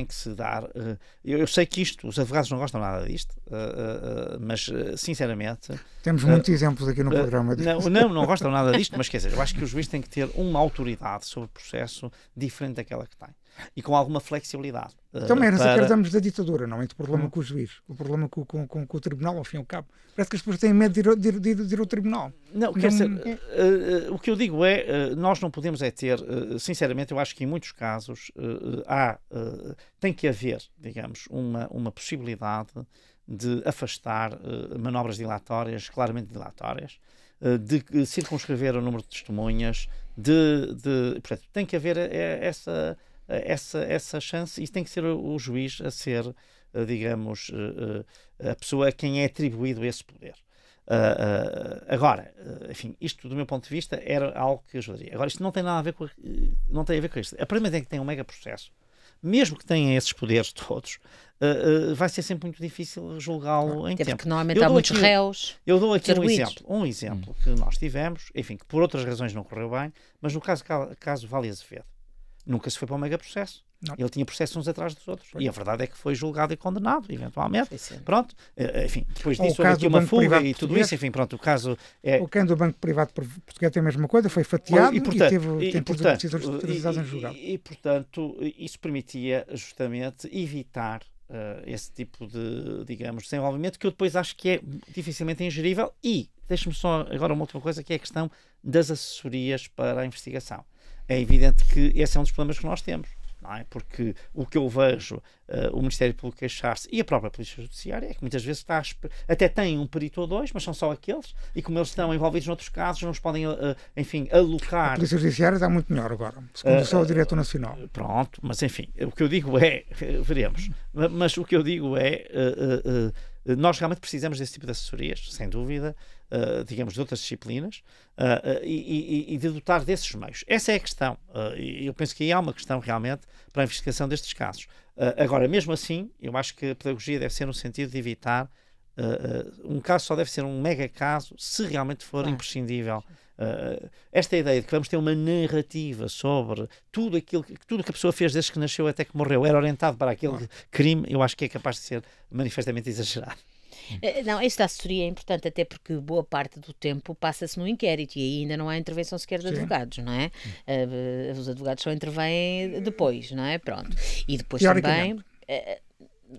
que se dar... Eu sei que os advogados não gostam nada disto, mas, sinceramente... Temos muitos exemplos aqui no programa. Não gostam nada disto, mas quer dizer, eu acho que o juiz tem que ter uma autoridade sobre o processo diferente daquela que tem. E com alguma flexibilidade. Também era que herdamos da ditadura, não é? O problema com o juiz, o problema com o tribunal, ao fim e ao cabo. Parece que as pessoas têm medo de ir ao tribunal. Não, quer dizer, o que eu digo é, nós não podemos ter, sinceramente, eu acho que em muitos casos tem que haver, digamos, uma possibilidade de afastar manobras dilatórias, claramente dilatórias, de circunscrever o número de testemunhas, portanto, tem que haver essa chance e tem que ser o juiz a ser digamos, a pessoa a quem é atribuído esse poder. Agora, enfim, isto do meu ponto de vista era algo que ajudaria. Agora, isto não tem nada a ver com, não tem a ver com isto. A primeira é que tem um mega processo, mesmo que tenha esses poderes todos, vai ser sempre muito difícil julgá-lo em tempo. Porque normalmente há muitos réus. Eu dou aqui um exemplo que nós tivemos, enfim, que por outras razões não correu bem, mas no caso Vale Azevedo, nunca se foi para um mega processo. Não. Ele tinha processos uns atrás dos outros. E a verdade é que foi julgado e condenado, eventualmente. Pronto. Enfim, depois disso houve aqui uma fuga e tudo isso. Enfim, pronto, o caso é... O caso do Banco Privado Português tem a mesma coisa, foi fatiado e teve decisões judiciais em julgado. E, portanto, isso permitia justamente evitar esse tipo de, digamos, desenvolvimento que eu depois acho que é dificilmente ingerível. E, deixe-me só agora uma última coisa, que é a questão das assessorias para a investigação. É evidente que esse é um dos problemas que nós temos. Não é? Porque o que eu vejo o Ministério Público queixar-se e a própria Polícia Judiciária é que muitas vezes até têm um perito ou dois, mas são só aqueles, e como eles estão envolvidos noutros casos, não os podem, enfim, alocar. A Polícia Judiciária está muito melhor agora, segundo só o Diretor Nacional. Pronto, mas enfim, o que eu digo é, veremos, mas o que eu digo é, nós realmente precisamos desse tipo de assessorias, sem dúvida, digamos, de outras disciplinas, e de dotar desses meios. Essa é a questão. Eu penso que aí há uma questão realmente para a investigação destes casos. Agora, mesmo assim, eu acho que a pedagogia deve ser no sentido de evitar um caso só deve ser um mega caso se realmente for imprescindível. Esta ideia de que vamos ter uma narrativa sobre tudo que a pessoa fez desde que nasceu até que morreu era orientado para aquele crime, eu acho que é capaz de ser manifestamente exagerado. Não, esta assessoria é importante até porque boa parte do tempo passa-se no inquérito e aí ainda não há intervenção sequer dos advogados, não é? Os advogados só intervêm depois, não é? Pronto. E depois também...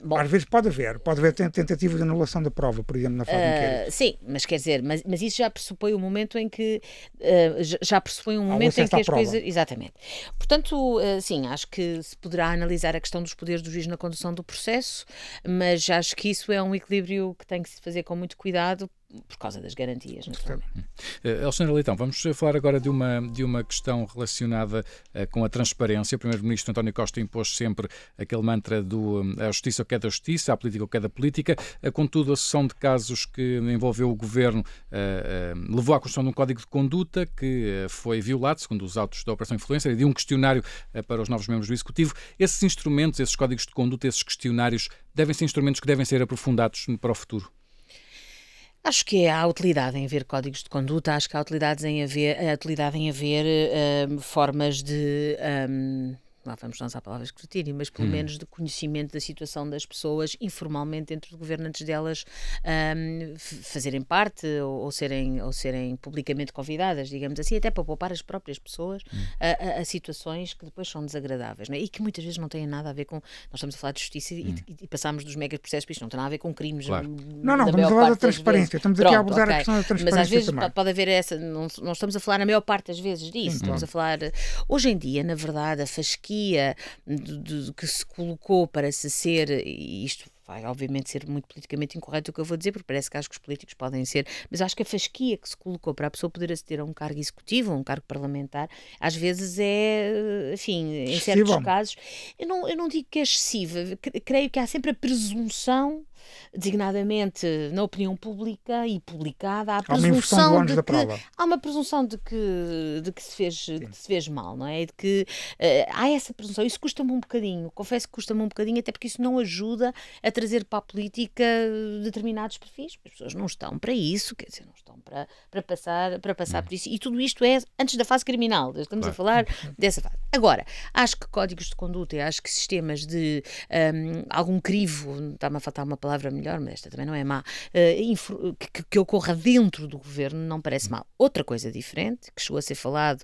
Bom, às vezes pode haver tentativa de anulação da prova, por exemplo, na fase de inquérito. Sim, mas quer dizer, mas isso já pressupõe um momento em que as coisas... Exatamente. Portanto, sim, acho que se poderá analisar a questão dos poderes do juiz na condução do processo, mas acho que isso é um equilíbrio que tem que se fazer com muito cuidado por causa das garantias, naturalmente. Alexandra Leitão, vamos falar agora de uma questão relacionada com a transparência. O Primeiro-Ministro António Costa impôs sempre aquele mantra do a justiça o que é da justiça, a política o que é da política. Contudo, a sucessão de casos que envolveu o Governo levou à construção de um código de conduta que foi violado, segundo os autos da Operação Influencer, e de um questionário para os novos membros do Executivo. Esses instrumentos, esses códigos de conduta, esses questionários, devem ser instrumentos que devem ser aprofundados para o futuro? Acho que há utilidade em haver códigos de conduta, acho que há utilidade em haver formas de... lá vamos lançar a palavra escrutínio, mas pelo menos de conhecimento da situação das pessoas informalmente dentro do governo antes delas fazerem parte ou serem publicamente convidadas, digamos assim, até para poupar as próprias pessoas a situações que depois são desagradáveis, não é? E que muitas vezes não têm nada a ver com... Nós estamos a falar de justiça e passámos dos mega processos, porque isto não tem nada a ver com crimes. Claro. Não, estamos a falar da transparência, estamos aqui a abordar a questão da transparência. Mas às vezes também pode haver essa, não estamos a falar na maior parte das vezes disso, estamos a falar... Hoje em dia, na verdade, a fasquia que se colocou para se ser, e isto vai obviamente ser muito politicamente incorreto o que eu vou dizer, porque parece que acho que os políticos podem ser, mas acho que a fasquia que se colocou para a pessoa poder aceder a um cargo executivo, a um cargo parlamentar, às vezes é, enfim, em certos casos, eu não digo que é excessiva, creio que há sempre a presunção, designadamente na opinião pública e publicada, há uma presunção de que se fez mal, não é? De que há essa presunção. Isso custa-me um bocadinho, confesso que custa-me um bocadinho, até porque isso não ajuda a trazer para a política determinados perfis. As pessoas não estão para isso, quer dizer, não estão para passar por isso. E tudo isto é antes da fase criminal. Estamos a falar dessa fase. Agora, acho que códigos de conduta e acho que sistemas de algum crivo, está-me a faltar uma palavra melhor, mas esta também não é má, que ocorra dentro do governo não parece mal. Outra coisa diferente, que chegou a ser falado,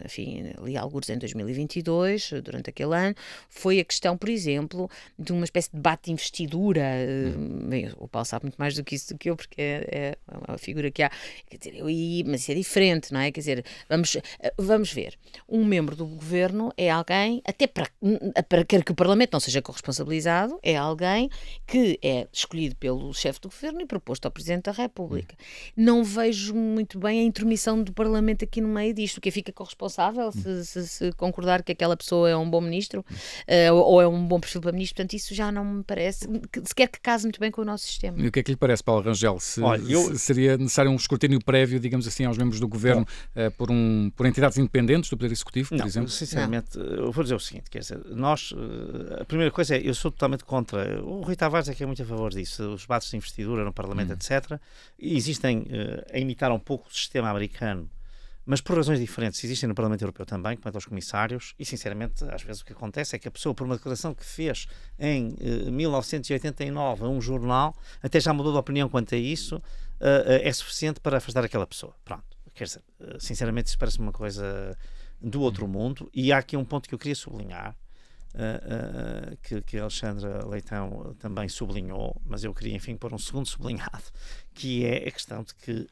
enfim, ali alguns em 2022, durante aquele ano, foi a questão, por exemplo, de uma espécie de debate de investidura. Bem, o Paulo sabe muito mais do que isso do que eu, porque é uma figura que há. Quer dizer, mas isso é diferente, não é? Quer dizer, vamos ver. Um membro do governo é alguém, até para que o Parlamento não seja corresponsabilizado, é alguém que é escolhido pelo chefe do governo e proposto ao Presidente da República. Não vejo muito bem a intromissão do Parlamento aqui no meio disto. Quem fica corresponsável se concordar que aquela pessoa é um bom ministro ou é um bom perfil para ministro. Portanto, isso já não me parece sequer que case muito bem com o nosso sistema. E o que é que lhe parece, Paulo Rangel? Seria necessário um escrutínio prévio, digamos assim, aos membros do governo por entidades independentes do Poder Executivo, por exemplo? Sinceramente, eu vou dizer o seguinte, quer dizer, nós, a primeira coisa é, eu sou totalmente contra, o Rui Tavares é que é muito a favor disso, os debates de investidura no Parlamento, etc. E existem a imitar um pouco o sistema americano, mas por razões diferentes. Existem no Parlamento Europeu também, quanto aos comissários, e sinceramente, às vezes o que acontece é que a pessoa, por uma declaração que fez em 1989 a um jornal, até já mudou de opinião quanto a isso, é suficiente para afastar aquela pessoa. Pronto, quer dizer, sinceramente isso parece uma coisa do outro mundo, e há aqui um ponto que eu queria sublinhar, que a Alexandra Leitão também sublinhou, mas eu queria, enfim, pôr um segundo sublinhado, que é a questão de que,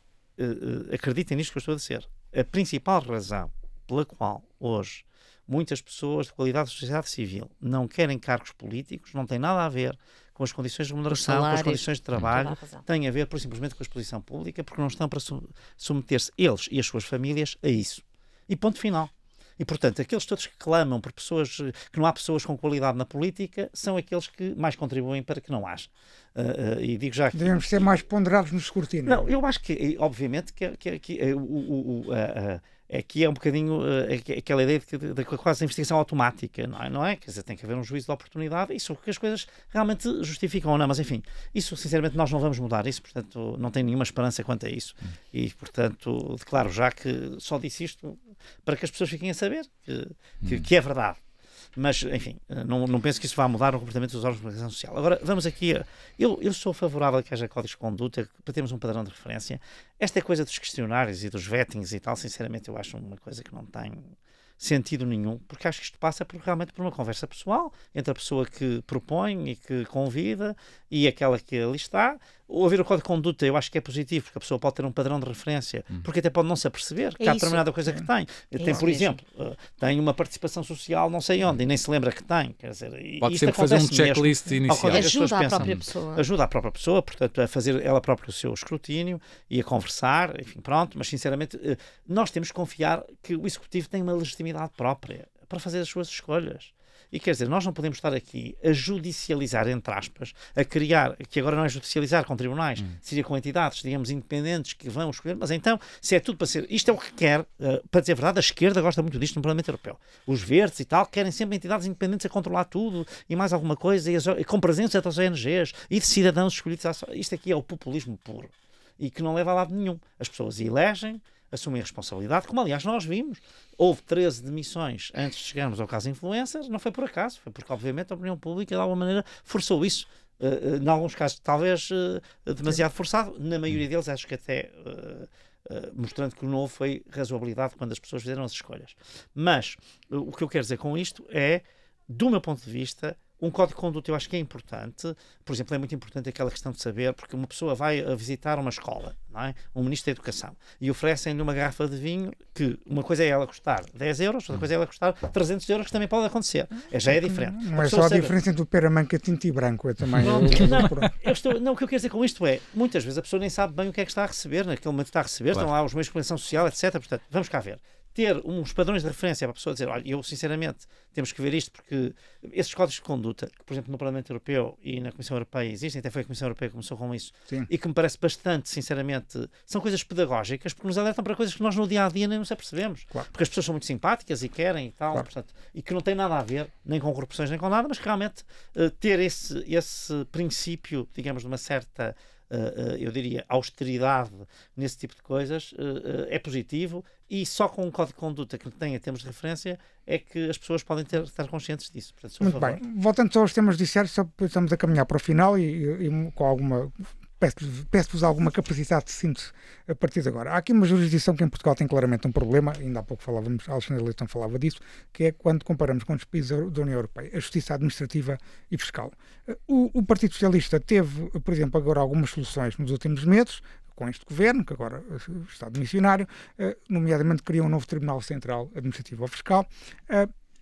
acreditem nisto que eu estou a dizer, a principal razão pela qual hoje muitas pessoas de qualidade de sociedade civil não querem cargos políticos não tem nada a ver com as condições de remuneração, com as condições de trabalho, tem a ver simplesmente com a exposição pública, porque não estão para submeter-se eles e as suas famílias a isso. E ponto final. E, portanto, aqueles todos que clamam por pessoas, que não há pessoas com qualidade na política, são aqueles que mais contribuem para que não haja. E digo já que... Devemos ser mais ponderados no escrutínio. Não, eu acho que, obviamente, que é um bocadinho aquela ideia de quase investigação automática, não é? Quer dizer, tem que haver um juízo de oportunidade, isso que as coisas realmente justificam ou não, mas enfim, isso sinceramente nós não vamos mudar isso, portanto não tenho nenhuma esperança quanto a isso. E portanto, declaro já que só disse isto para que as pessoas fiquem a saber que é verdade. Mas, enfim, não penso que isso vá mudar o comportamento dos órgãos de comunicação social. Agora, vamos aqui... Eu sou favorável a que haja códigos de conduta para termos um padrão de referência. Esta coisa dos questionários e dos vettings e tal, sinceramente, eu acho uma coisa que não tem sentido nenhum, porque acho que isto passa realmente por uma conversa pessoal entre a pessoa que propõe e que convida e aquela que ali está. Ou haver o código de conduta, eu acho que é positivo, porque a pessoa pode ter um padrão de referência, porque até pode não se aperceber que há determinada coisa que tem. Tem, por exemplo, tem uma participação social não sei onde e nem se lembra que tem. Quer dizer, pode sempre fazer um checklist inicial. Ajuda a própria pessoa. Ajuda a própria pessoa, portanto, a fazer ela própria o seu escrutínio e a conversar, enfim, pronto, mas sinceramente nós temos que confiar que o Executivo tem uma legitimidade própria para fazer as suas escolhas. E quer dizer, nós não podemos estar aqui a judicializar, entre aspas, a criar, que agora não é judicializar com tribunais, seria com entidades, digamos, independentes que vão escolher, mas então, se é tudo para ser, isto é o que quer, para dizer a verdade, a esquerda gosta muito disto no Parlamento Europeu. Os verdes e tal querem sempre entidades independentes a controlar tudo e mais alguma coisa, e com presença das ONGs e de cidadãos escolhidos. Isto aqui é o populismo puro e que não leva a lado nenhum. As pessoas elegem, assumem a responsabilidade, como aliás nós vimos. Houve 13 demissões antes de chegarmos ao caso influencers, não foi por acaso, foi porque obviamente a opinião pública de alguma maneira forçou isso. Em alguns casos talvez demasiado forçado, na maioria deles acho que até mostrando que o novo foi razoabilidade quando as pessoas fizeram as escolhas. Mas o que eu quero dizer com isto é, do meu ponto de vista, um código de conduta eu acho que é importante. Por exemplo, é muito importante aquela questão de saber, porque uma pessoa vai a visitar uma escola, não é? Um ministro da Educação, e oferecem-lhe uma garrafa de vinho que uma coisa é ela custar 10 euros, outra coisa é ela custar 300 euros, que também pode acontecer. Já é diferente. Não é só a diferença entre o peramanca tinto e branco, é também... Não, o que eu quero dizer com isto é, muitas vezes a pessoa nem sabe bem o que é que está a receber, naquele momento está a receber, claro. Estão lá os meios de comunicação social, etc. Portanto, vamos cá ver. Ter uns padrões de referência para a pessoa dizer, olha, eu sinceramente temos que ver isto, porque esses códigos de conduta, que por exemplo no Parlamento Europeu e na Comissão Europeia existem, até foi a Comissão Europeia que começou com isso, sim, e que me parece bastante, sinceramente, são coisas pedagógicas, porque nos alertam para coisas que nós no dia-a-dia nem nos apercebemos, claro, porque as pessoas são muito simpáticas e querem e tal, claro, portanto, e que não tem nada a ver, nem com corrupções nem com nada, mas que realmente ter esse princípio, digamos, de uma certa... eu diria, austeridade nesse tipo de coisas é positivo, e só com um código de conduta que tenha termos de referência é que as pessoas podem estar conscientes disso. Portanto, muito bem. Voltando só aos temas judiciários, só estamos a caminhar para o final e com alguma... Peço-vos alguma capacidade de síntese a partir de agora. Há aqui uma jurisdição que em Portugal tem claramente um problema, ainda há pouco falávamos, a Alexandra Leitão falava disso, que é quando comparamos com os países da União Europeia, a justiça administrativa e fiscal. O Partido Socialista teve, por exemplo, agora algumas soluções nos últimos meses, com este governo, que agora está demissionário, nomeadamente criou um novo Tribunal Central Administrativo ou Fiscal,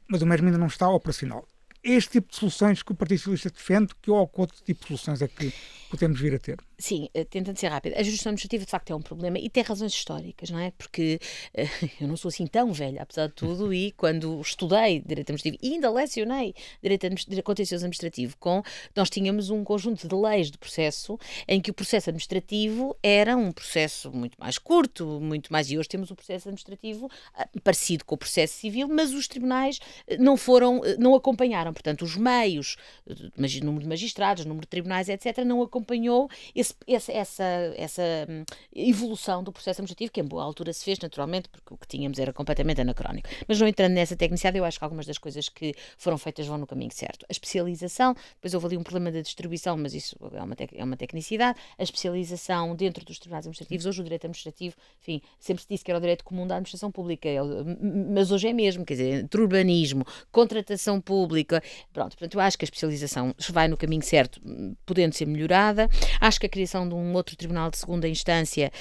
mas o mesmo ainda não está operacional. este tipo de soluções que o Partido Socialista defende, que outro tipo de soluções é que podemos vir a ter? Sim, tentando ser rápido. A justiça administrativa, de facto, é um problema e tem razões históricas, não é? Porque eu não sou assim tão velha, apesar de tudo, e quando estudei Direito Administrativo e ainda lecionei Direito Contencioso Administrativo, nós tínhamos um conjunto de leis de processo em que o processo administrativo era um processo muito mais curto, muito mais... E hoje temos um processo administrativo parecido com o processo civil, mas os tribunais não acompanharam. Portanto, os meios, número de magistrados, número de tribunais, etc., não acompanhou essa evolução do processo administrativo, que em boa altura se fez, naturalmente, porque o que tínhamos era completamente anacrónico. Mas não entrando nessa tecnicidade, eu acho que algumas das coisas que foram feitas vão no caminho certo. A especialização, depois houve ali um problema da distribuição, mas isso é uma tecnicidade. A especialização dentro dos tribunais administrativos, hoje o direito administrativo, enfim, sempre se disse que era o direito comum da administração pública, mas hoje é mesmo, quer dizer, entre urbanismo, contratação pública, pronto, portanto eu acho que a especialização vai no caminho certo, podendo ser melhorada. Acho que a criação de um outro tribunal de segunda instância,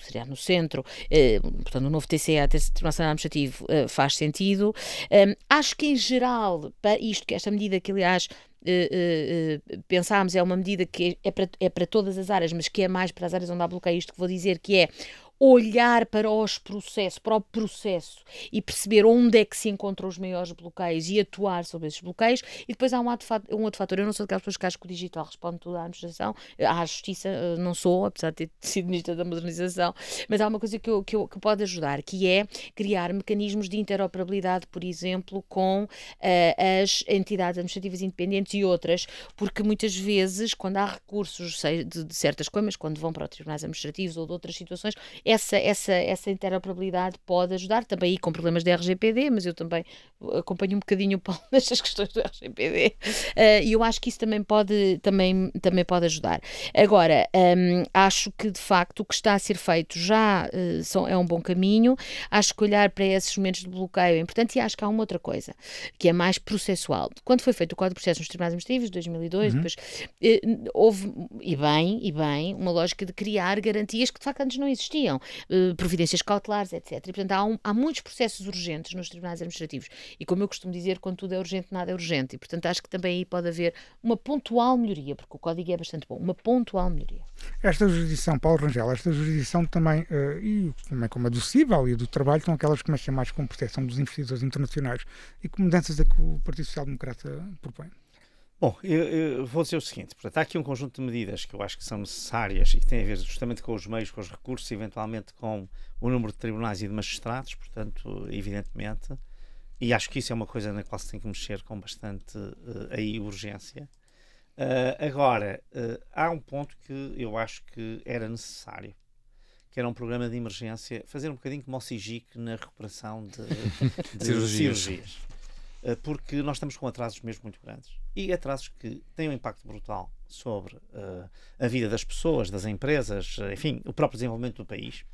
seria no centro, portanto o novo TCA, Tribunal Nacional Administrativo, faz sentido. Acho que em geral, esta medida que aliás pensámos é uma medida que é para todas as áreas, mas que é mais para as áreas onde há bloqueio, isto que vou dizer, que é olhar para o processo e perceber onde é que se encontram os maiores bloqueios e atuar sobre esses bloqueios. E depois há um outro fator. Eu não sou daquelas pessoas que acho que o digital responde tudo à administração, à justiça não sou, apesar de ter sido ministra da modernização, mas há uma coisa que pode ajudar, que é criar mecanismos de interoperabilidade, por exemplo, com as entidades administrativas independentes e outras, porque muitas vezes, quando há recursos de certas coisas, quando vão para os tribunais administrativos ou de outras situações, essa interoperabilidade pode ajudar, também aí com problemas de RGPD, mas eu também acompanho um bocadinho o Paulo nestas questões do RGPD, e eu acho que isso também pode ajudar. Agora, acho que de facto o que está a ser feito já é um bom caminho. Acho que olhar para esses momentos de bloqueio é importante, e acho que há uma outra coisa, que é mais processual. Quando foi feito o Código de Processo nos Tribunais Administrativos, 2002, depois houve, e bem, uma lógica de criar garantias que de facto antes não existiam. Providências cautelares, etc. E, portanto, há muitos processos urgentes nos tribunais administrativos. E como eu costumo dizer, quando tudo é urgente, nada é urgente. E, portanto, acho que também aí pode haver uma pontual melhoria, porque o código é bastante bom, uma pontual melhoria. Esta jurisdição, Paulo Rangel, esta jurisdição também, e também como a do cível e do trabalho, são aquelas que mexem mais com proteção dos investidores internacionais. E que mudanças é que o Partido Social Democrata propõe? Bom, eu vou dizer o seguinte, portanto, há aqui um conjunto de medidas que eu acho que são necessárias e que têm a ver justamente com os meios, com os recursos, eventualmente com o número de tribunais e de magistrados, portanto, evidentemente, e acho que isso é uma coisa na qual se tem que mexer com bastante urgência. Agora, há um ponto que eu acho que era necessário, que era um programa de emergência, fazer um bocadinho como o CIGIC na recuperação de cirurgias. Porque nós estamos com atrasos mesmo muito grandes e atrasos que têm um impacto brutal sobre a vida das pessoas, das empresas, enfim, o próprio desenvolvimento do país,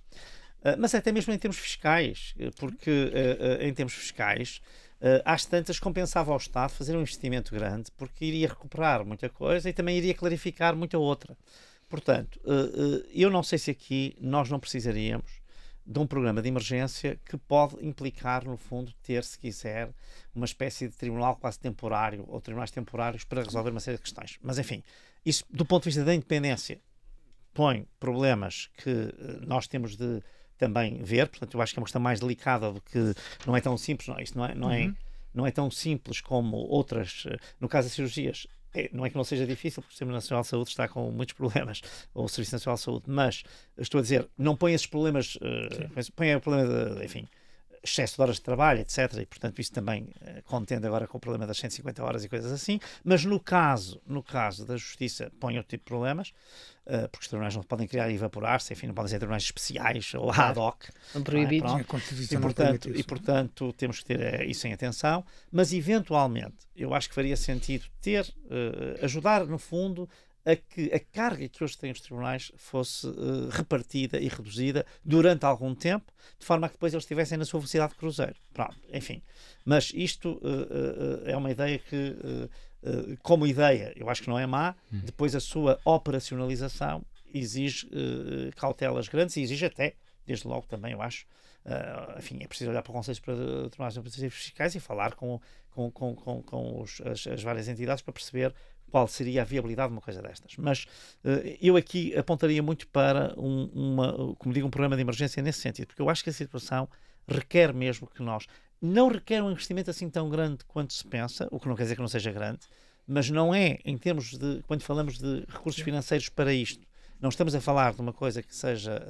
mas até mesmo em termos fiscais, porque em termos fiscais às tantas compensava ao Estado fazer um investimento grande, porque iria recuperar muita coisa e também iria clarificar muita outra. Portanto, eu não sei se aqui nós não precisaríamos de um programa de emergência que pode implicar, no fundo, ter, se quiser, uma espécie de tribunal quase temporário ou tribunais temporários para resolver uma série de questões. Mas, enfim, isso, do ponto de vista da independência, põe problemas que nós temos de também ver. Portanto, eu acho que é uma questão mais delicada do que... Não é tão simples, isto não é tão simples como outras... No caso das cirurgias, não é que não seja difícil, porque o Sistema Nacional de Saúde está com muitos problemas, ou o Serviço Nacional de Saúde, mas estou a dizer, não põe esses problemas, põe o problema de, enfim, excesso de horas de trabalho, etc. E, portanto, isso também contende agora com o problema das 150 horas e coisas assim. Mas no caso da Justiça, põe outro tipo de problemas, porque os tribunais não podem criar e evaporar-se, enfim, não podem ser tribunais especiais ou ad hoc. São proibidos. E, portanto, temos que ter isso em atenção. Mas, eventualmente, eu acho que faria sentido ajudar, no fundo, a que a carga que hoje têm os tribunais fosse repartida e reduzida durante algum tempo, de forma a que depois eles estivessem na sua velocidade de cruzeiro. Pronto, enfim. Mas isto é uma ideia que, como ideia, eu acho que não é má. Depois a sua operacionalização exige cautelas grandes e exige até desde logo também eu acho, enfim, é preciso olhar para o Conselho para Tribunais Administrativos Fiscais e falar com as várias entidades para perceber qual seria a viabilidade de uma coisa destas. Mas eu aqui apontaria muito para como digo, um programa de emergência nesse sentido, porque eu acho que a situação requer mesmo que nós... Não requer um investimento assim tão grande quanto se pensa, o que não quer dizer que não seja grande, mas não é, em termos de... Quando falamos de recursos financeiros para isto, não estamos a falar de uma coisa que seja,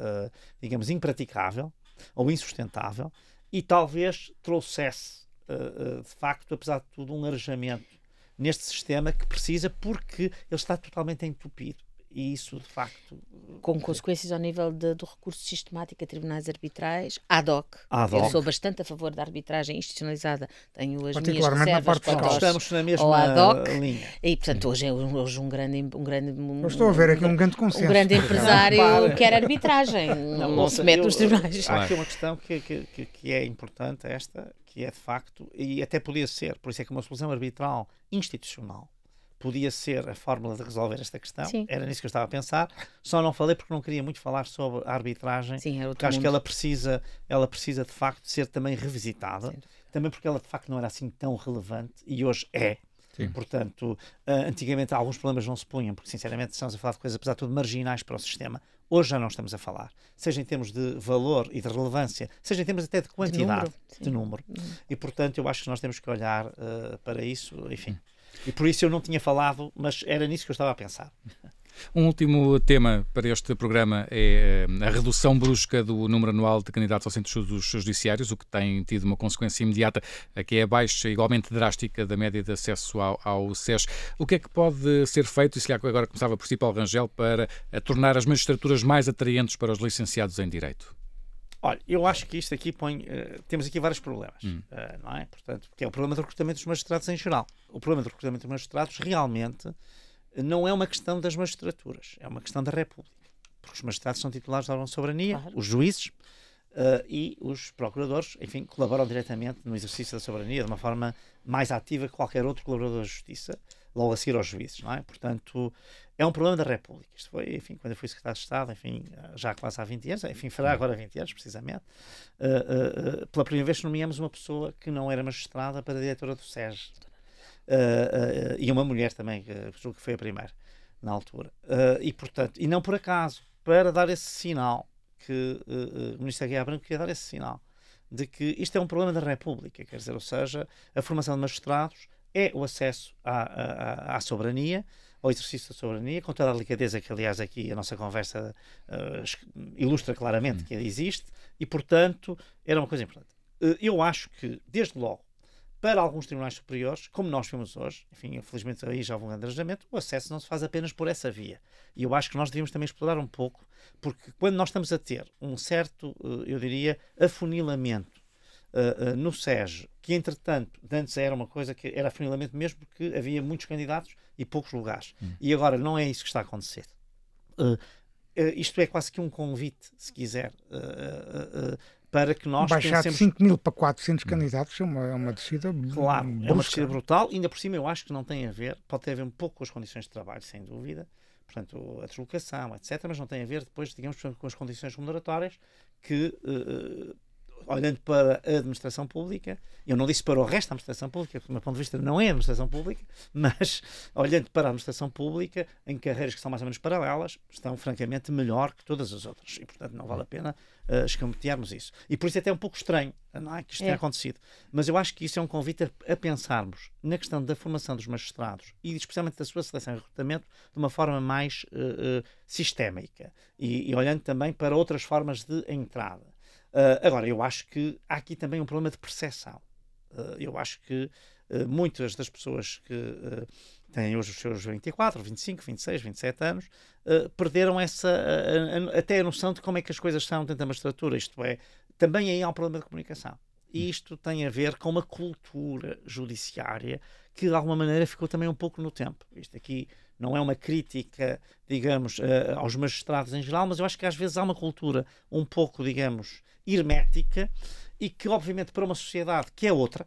digamos, impraticável ou insustentável e talvez trouxesse, de facto, apesar de tudo, um arejamento neste sistema que precisa, porque ele está totalmente entupido. E isso, de facto... Com consequências ao nível do recurso sistemático a tribunais arbitrais, ad hoc. Eu sou bastante a favor da arbitragem institucionalizada. Tenho as minhas reservas para estamos na mesma ad hoc, linha. E, portanto, hoje um grande... Eu estou a ver aqui um grande consenso. Um grande empresário quer arbitragem. Não se mete nos tribunais. Há aqui uma questão que é importante, que é, de facto, e até podia ser, por isso é que uma solução arbitral institucional podia ser a fórmula de resolver esta questão. Sim. Era nisso que eu estava a pensar. Só não falei porque não queria muito falar sobre a arbitragem. Sim, porque acho que ela precisa de facto de ser também revisitada. Sim. Também porque ela de facto não era assim tão relevante e hoje é. Sim. Portanto, antigamente alguns problemas não se punham, porque sinceramente estamos a falar de coisas, apesar de tudo, marginais para o sistema. Hoje já não estamos a falar. Seja em termos de valor e de relevância, seja em termos até de quantidade, de número. E portanto eu acho que nós temos que olhar para isso, enfim. E por isso eu não tinha falado, mas era nisso que eu estava a pensar. Um último tema para este programa é a redução brusca do número anual de candidatos ao Centro dos Judiciários, o que tem tido uma consequência imediata, que é a baixa igualmente drástica da média de acesso ao SES. O que é que pode ser feito, e se agora começava por si, Paulo Rangel, para tornar as magistraturas mais atraentes para os licenciados em Direito? Olha, eu acho que isto aqui temos aqui vários problemas, não é? Portanto, porque é o problema do recrutamento dos magistrados em geral. O problema do recrutamento dos magistrados realmente não é uma questão das magistraturas, é uma questão da República. Porque os magistrados são titulares da órgão de soberania, claro. Os juízes e os procuradores, enfim, colaboram diretamente no exercício da soberania de uma forma mais ativa que qualquer outro colaborador da justiça, logo a seguir aos juízes, não é? Portanto, é um problema da República. Isto foi, enfim, quando eu fui secretário de Estado, enfim, já quase há 20 anos, enfim, fará agora 20 anos, precisamente, pela primeira vez nomeamos uma pessoa que não era magistrada para a diretora do SES. E uma mulher também, que foi a primeira, na altura. E, portanto, e não por acaso, para dar esse sinal, que o Ministro Aguiar Branco queria dar esse sinal, de que isto é um problema da República, quer dizer, ou seja, a formação de magistrados é o acesso à soberania, ao exercício da soberania, com toda a delicadeza que, aliás, aqui a nossa conversa ilustra claramente que existe, e, portanto, era uma coisa importante. Eu acho que, desde logo, para alguns tribunais superiores, como nós vimos hoje, enfim, infelizmente aí já houve um grande arranjamento, o acesso não se faz apenas por essa via. E eu acho que nós devíamos também explorar um pouco, porque quando nós estamos a ter um certo, eu diria, afunilamento no SES, que entretanto, antes era uma coisa que era afunilamento mesmo porque havia muitos candidatos e poucos lugares. E agora não é isso que está a acontecer. Isto é quase que um convite, se quiser, para que nós baixar de 5.000 para 400 candidatos é uma descida. Claro, é uma descida brutal. Ainda por cima eu acho que não tem a ver, pode ter a ver um pouco com as condições de trabalho, sem dúvida, portanto a deslocação, etc., mas não tem a ver depois, digamos, com as condições remuneratórias que, olhando para a administração pública, eu não disse para o resto da administração pública, porque do meu ponto de vista não é a administração pública, mas olhando para a administração pública, em carreiras que são mais ou menos paralelas, estão francamente melhor que todas as outras. E, portanto, não vale a pena escamotearmos isso. E por isso é até um pouco estranho, não é, que isto tenha acontecido. Mas eu acho que isso é um convite a pensarmos na questão da formação dos magistrados e especialmente da sua seleção e recrutamento de uma forma mais sistémica e olhando também para outras formas de entrada. Agora, eu acho que há aqui também um problema de percepção. Eu acho que muitas das pessoas que têm hoje os seus 24, 25, 26, 27 anos perderam até a noção de como é que as coisas são dentro da magistratura. Isto é, também aí há um problema de comunicação. E isto tem a ver com uma cultura judiciária que de alguma maneira ficou também um pouco no tempo. Isto aqui não é uma crítica, digamos, aos magistrados em geral, mas eu acho que às vezes há uma cultura um pouco, digamos, hermética e que obviamente para uma sociedade que é outra,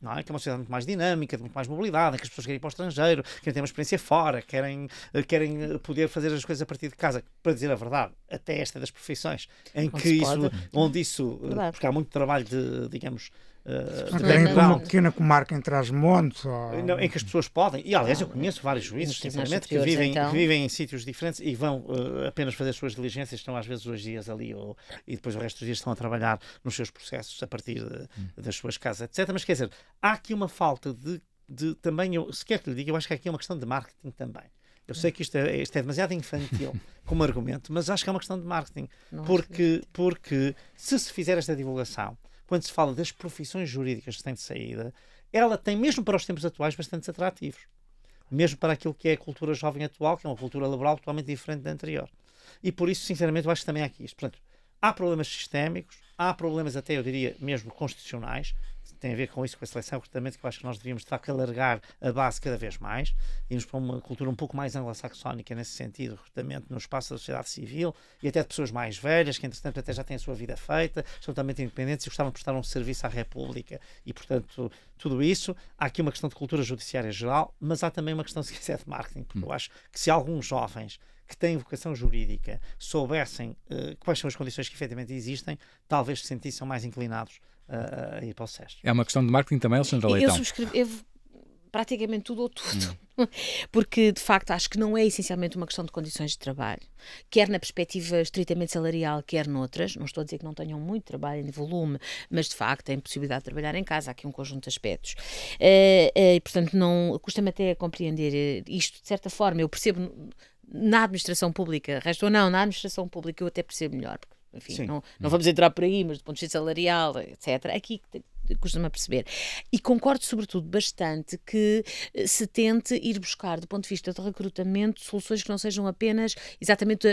não é? Que é uma sociedade muito mais dinâmica, de muito mais mobilidade, em que as pessoas querem ir para o estrangeiro, querem ter uma experiência fora, querem poder fazer as coisas a partir de casa. Para dizer a verdade, até esta das profissões, em que onde isso, porque há muito trabalho de, digamos, uma pequena comarca entre as montes em que as pessoas podem, e aliás eu conheço vários juízes sinceramente que vivem em sítios diferentes e vão apenas fazer as suas diligências, estão às vezes 2 dias ali e depois o resto dos dias estão a trabalhar nos seus processos a partir das suas casas, etc. Mas quer dizer, há aqui uma falta de também, se quer que lhe diga, eu acho que aqui é uma questão de marketing também. Eu sei que isto é demasiado infantil como argumento, mas acho que é uma questão de marketing, porque se fizer esta divulgação, quando se fala das profissões jurídicas que têm de saída, ela tem, mesmo para os tempos atuais, bastantes atrativos. Mesmo para aquilo que é a cultura jovem atual, que é uma cultura laboral totalmente diferente da anterior. E por isso, sinceramente, eu acho que também há aqui isto. Portanto, há problemas sistémicos, há problemas até, eu diria, mesmo constitucionais, tem a ver com isso, com a seleção, recrutamento, que eu acho que nós devíamos, de facto, alargar a base cada vez mais, irmos para uma cultura um pouco mais anglo-saxónica nesse sentido, recrutamento no espaço da sociedade civil e até de pessoas mais velhas, que entretanto até já têm a sua vida feita, são também independentes e gostavam de prestar um serviço à República e, portanto, tudo isso. Há aqui uma questão de cultura judiciária geral, mas há também uma questão, se quiser, de marketing, porque eu acho que se alguns jovens que têm vocação jurídica soubessem quais são as condições que efetivamente existem, talvez se sentissem mais inclinados a ir para o SES. É uma questão de marketing também, Alexandra Leitão? Eu subscrevo praticamente tudo ou tudo. Porque, de facto, acho que não é essencialmente uma questão de condições de trabalho, quer na perspectiva estritamente salarial, quer noutras. Não estou a dizer que não tenham muito trabalho em volume, mas, de facto, têm possibilidade de trabalhar em casa. Há aqui um conjunto de aspectos. E, portanto, custa-me até compreender isto, de certa forma. Eu percebo na administração pública, resto ou não, na administração pública eu até percebo melhor, porque, enfim, não vamos entrar por aí, mas do ponto de vista salarial, etc., aqui custa-me a perceber. E concordo, sobretudo, bastante que se tente ir buscar, do ponto de vista de recrutamento, soluções que não sejam apenas exatamente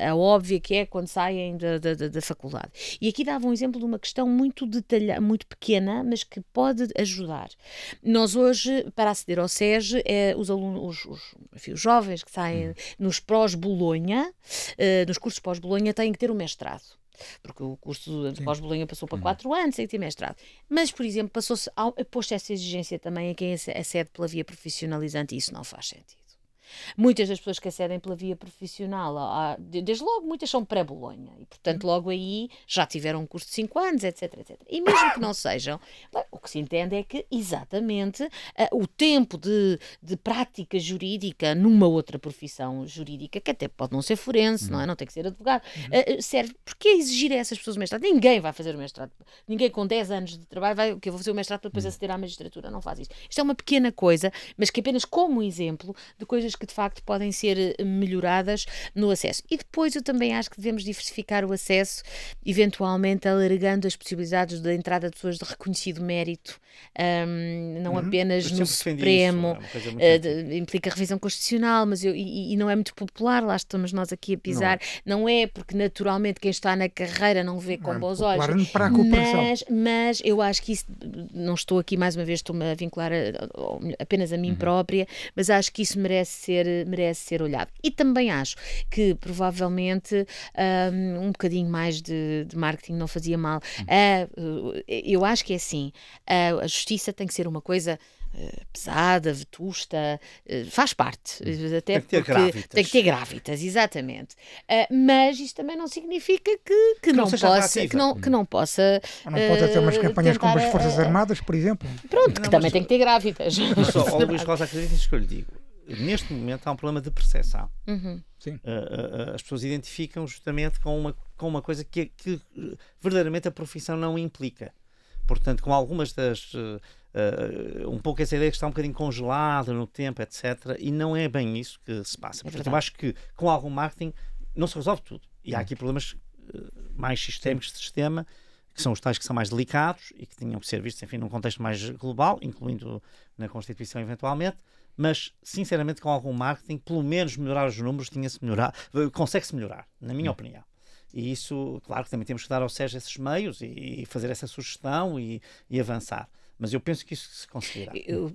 a óbvia que é quando saem da faculdade. E aqui dava um exemplo de uma questão muito detalhada, muito pequena, mas que pode ajudar. Nós hoje, para aceder ao SES, os alunos, os jovens que saem nos pós-Bolonha, nos cursos pós-Bolonha, têm que ter um mestrado. Porque o curso de pós-Bolonha passou para 4 anos, sem ter mestrado. Mas, por exemplo, pôs-se essa exigência também a quem acede pela via profissionalizante e isso não faz sentido. Muitas das pessoas que acedem pela via profissional, desde logo, muitas são pré-Bolonha e, portanto, logo aí já tiveram um curso de 5 anos, etc, etc. E mesmo que não sejam, o que se entende é que, exatamente, o tempo de prática jurídica numa outra profissão jurídica, que até pode não ser forense, não é? Não tem que ser advogado, serve. Porque exigir a essas pessoas o mestrado? Ninguém vai fazer o mestrado. Ninguém com 10 anos de trabalho eu vou fazer o mestrado para depois aceder à magistratura. Não faz isto. Isto é uma pequena coisa, mas que apenas como exemplo de coisas que de facto podem ser melhoradas no acesso. E depois eu também acho que devemos diversificar o acesso, eventualmente alargando as possibilidades da entrada de pessoas de reconhecido mérito, não apenas no Supremo, implica revisão constitucional, mas e não é muito popular, lá estamos nós aqui a pisar, não é porque naturalmente quem está na carreira não vê com bons olhos, mas eu acho que isso, não estou aqui mais uma vez, estou-me a vincular apenas a mim própria, mas acho que isso merece ser olhado. E também acho que provavelmente um bocadinho mais de marketing não fazia mal. Eu acho que é assim, a justiça tem que ser uma coisa pesada, vetusta, faz parte, até porque tem que ter grávidas, exatamente. Mas isso também não significa que não possa ter umas campanhas como as Forças Armadas, por exemplo. Pronto, que também tem que ter grávidas. O Luís Rosa, acredita nisso que eu lhe digo. Neste momento há um problema de percepção. Sim. As pessoas identificam justamente com uma coisa que verdadeiramente a profissão não implica. Portanto, com algumas um pouco essa ideia que está um bocadinho congelada no tempo, etc. E não é bem isso que se passa. Portanto, eu acho que com algum marketing não se resolve tudo. E há aqui problemas mais sistémicos de sistema, que são os tais que são mais delicados e que tinham que ser vistos, enfim, num contexto mais global, incluindo na Constituição eventualmente. Mas, sinceramente, com algum marketing, pelo menos melhorar os números, consegue-se melhorar, na minha opinião. E isso, claro que também temos que dar ao SES esses meios e fazer essa sugestão e avançar. Mas eu penso que isso se conseguirá. Eu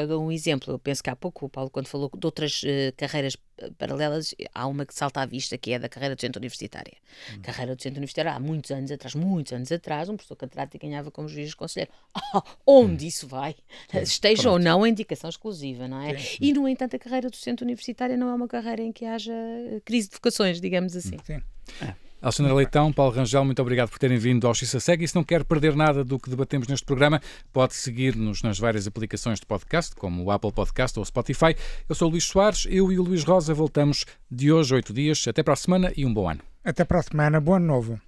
dou um exemplo. Eu penso que há pouco o Paulo, quando falou de outras carreiras paralelas, há uma que salta à vista, que é da carreira docente universitária. Carreira docente universitária, há muitos anos atrás, um professor catedrático ganhava como juiz conselheiro. Onde isso vai? Esteja ou não a indicação exclusiva, não é? Sim. E, no entanto, a carreira docente universitária não é uma carreira em que haja crise de vocações, digamos assim. Sim. Alexandra Leitão, Paulo Rangel, muito obrigado por terem vindo ao Justiça Segue. E se não quer perder nada do que debatemos neste programa, pode seguir-nos nas várias aplicações de podcast, como o Apple Podcast ou o Spotify. Eu sou o Luís Soares, eu e o Luís Rosa voltamos de hoje a 8 dias. Até para a semana e um bom ano. Até para a semana. Bom ano novo.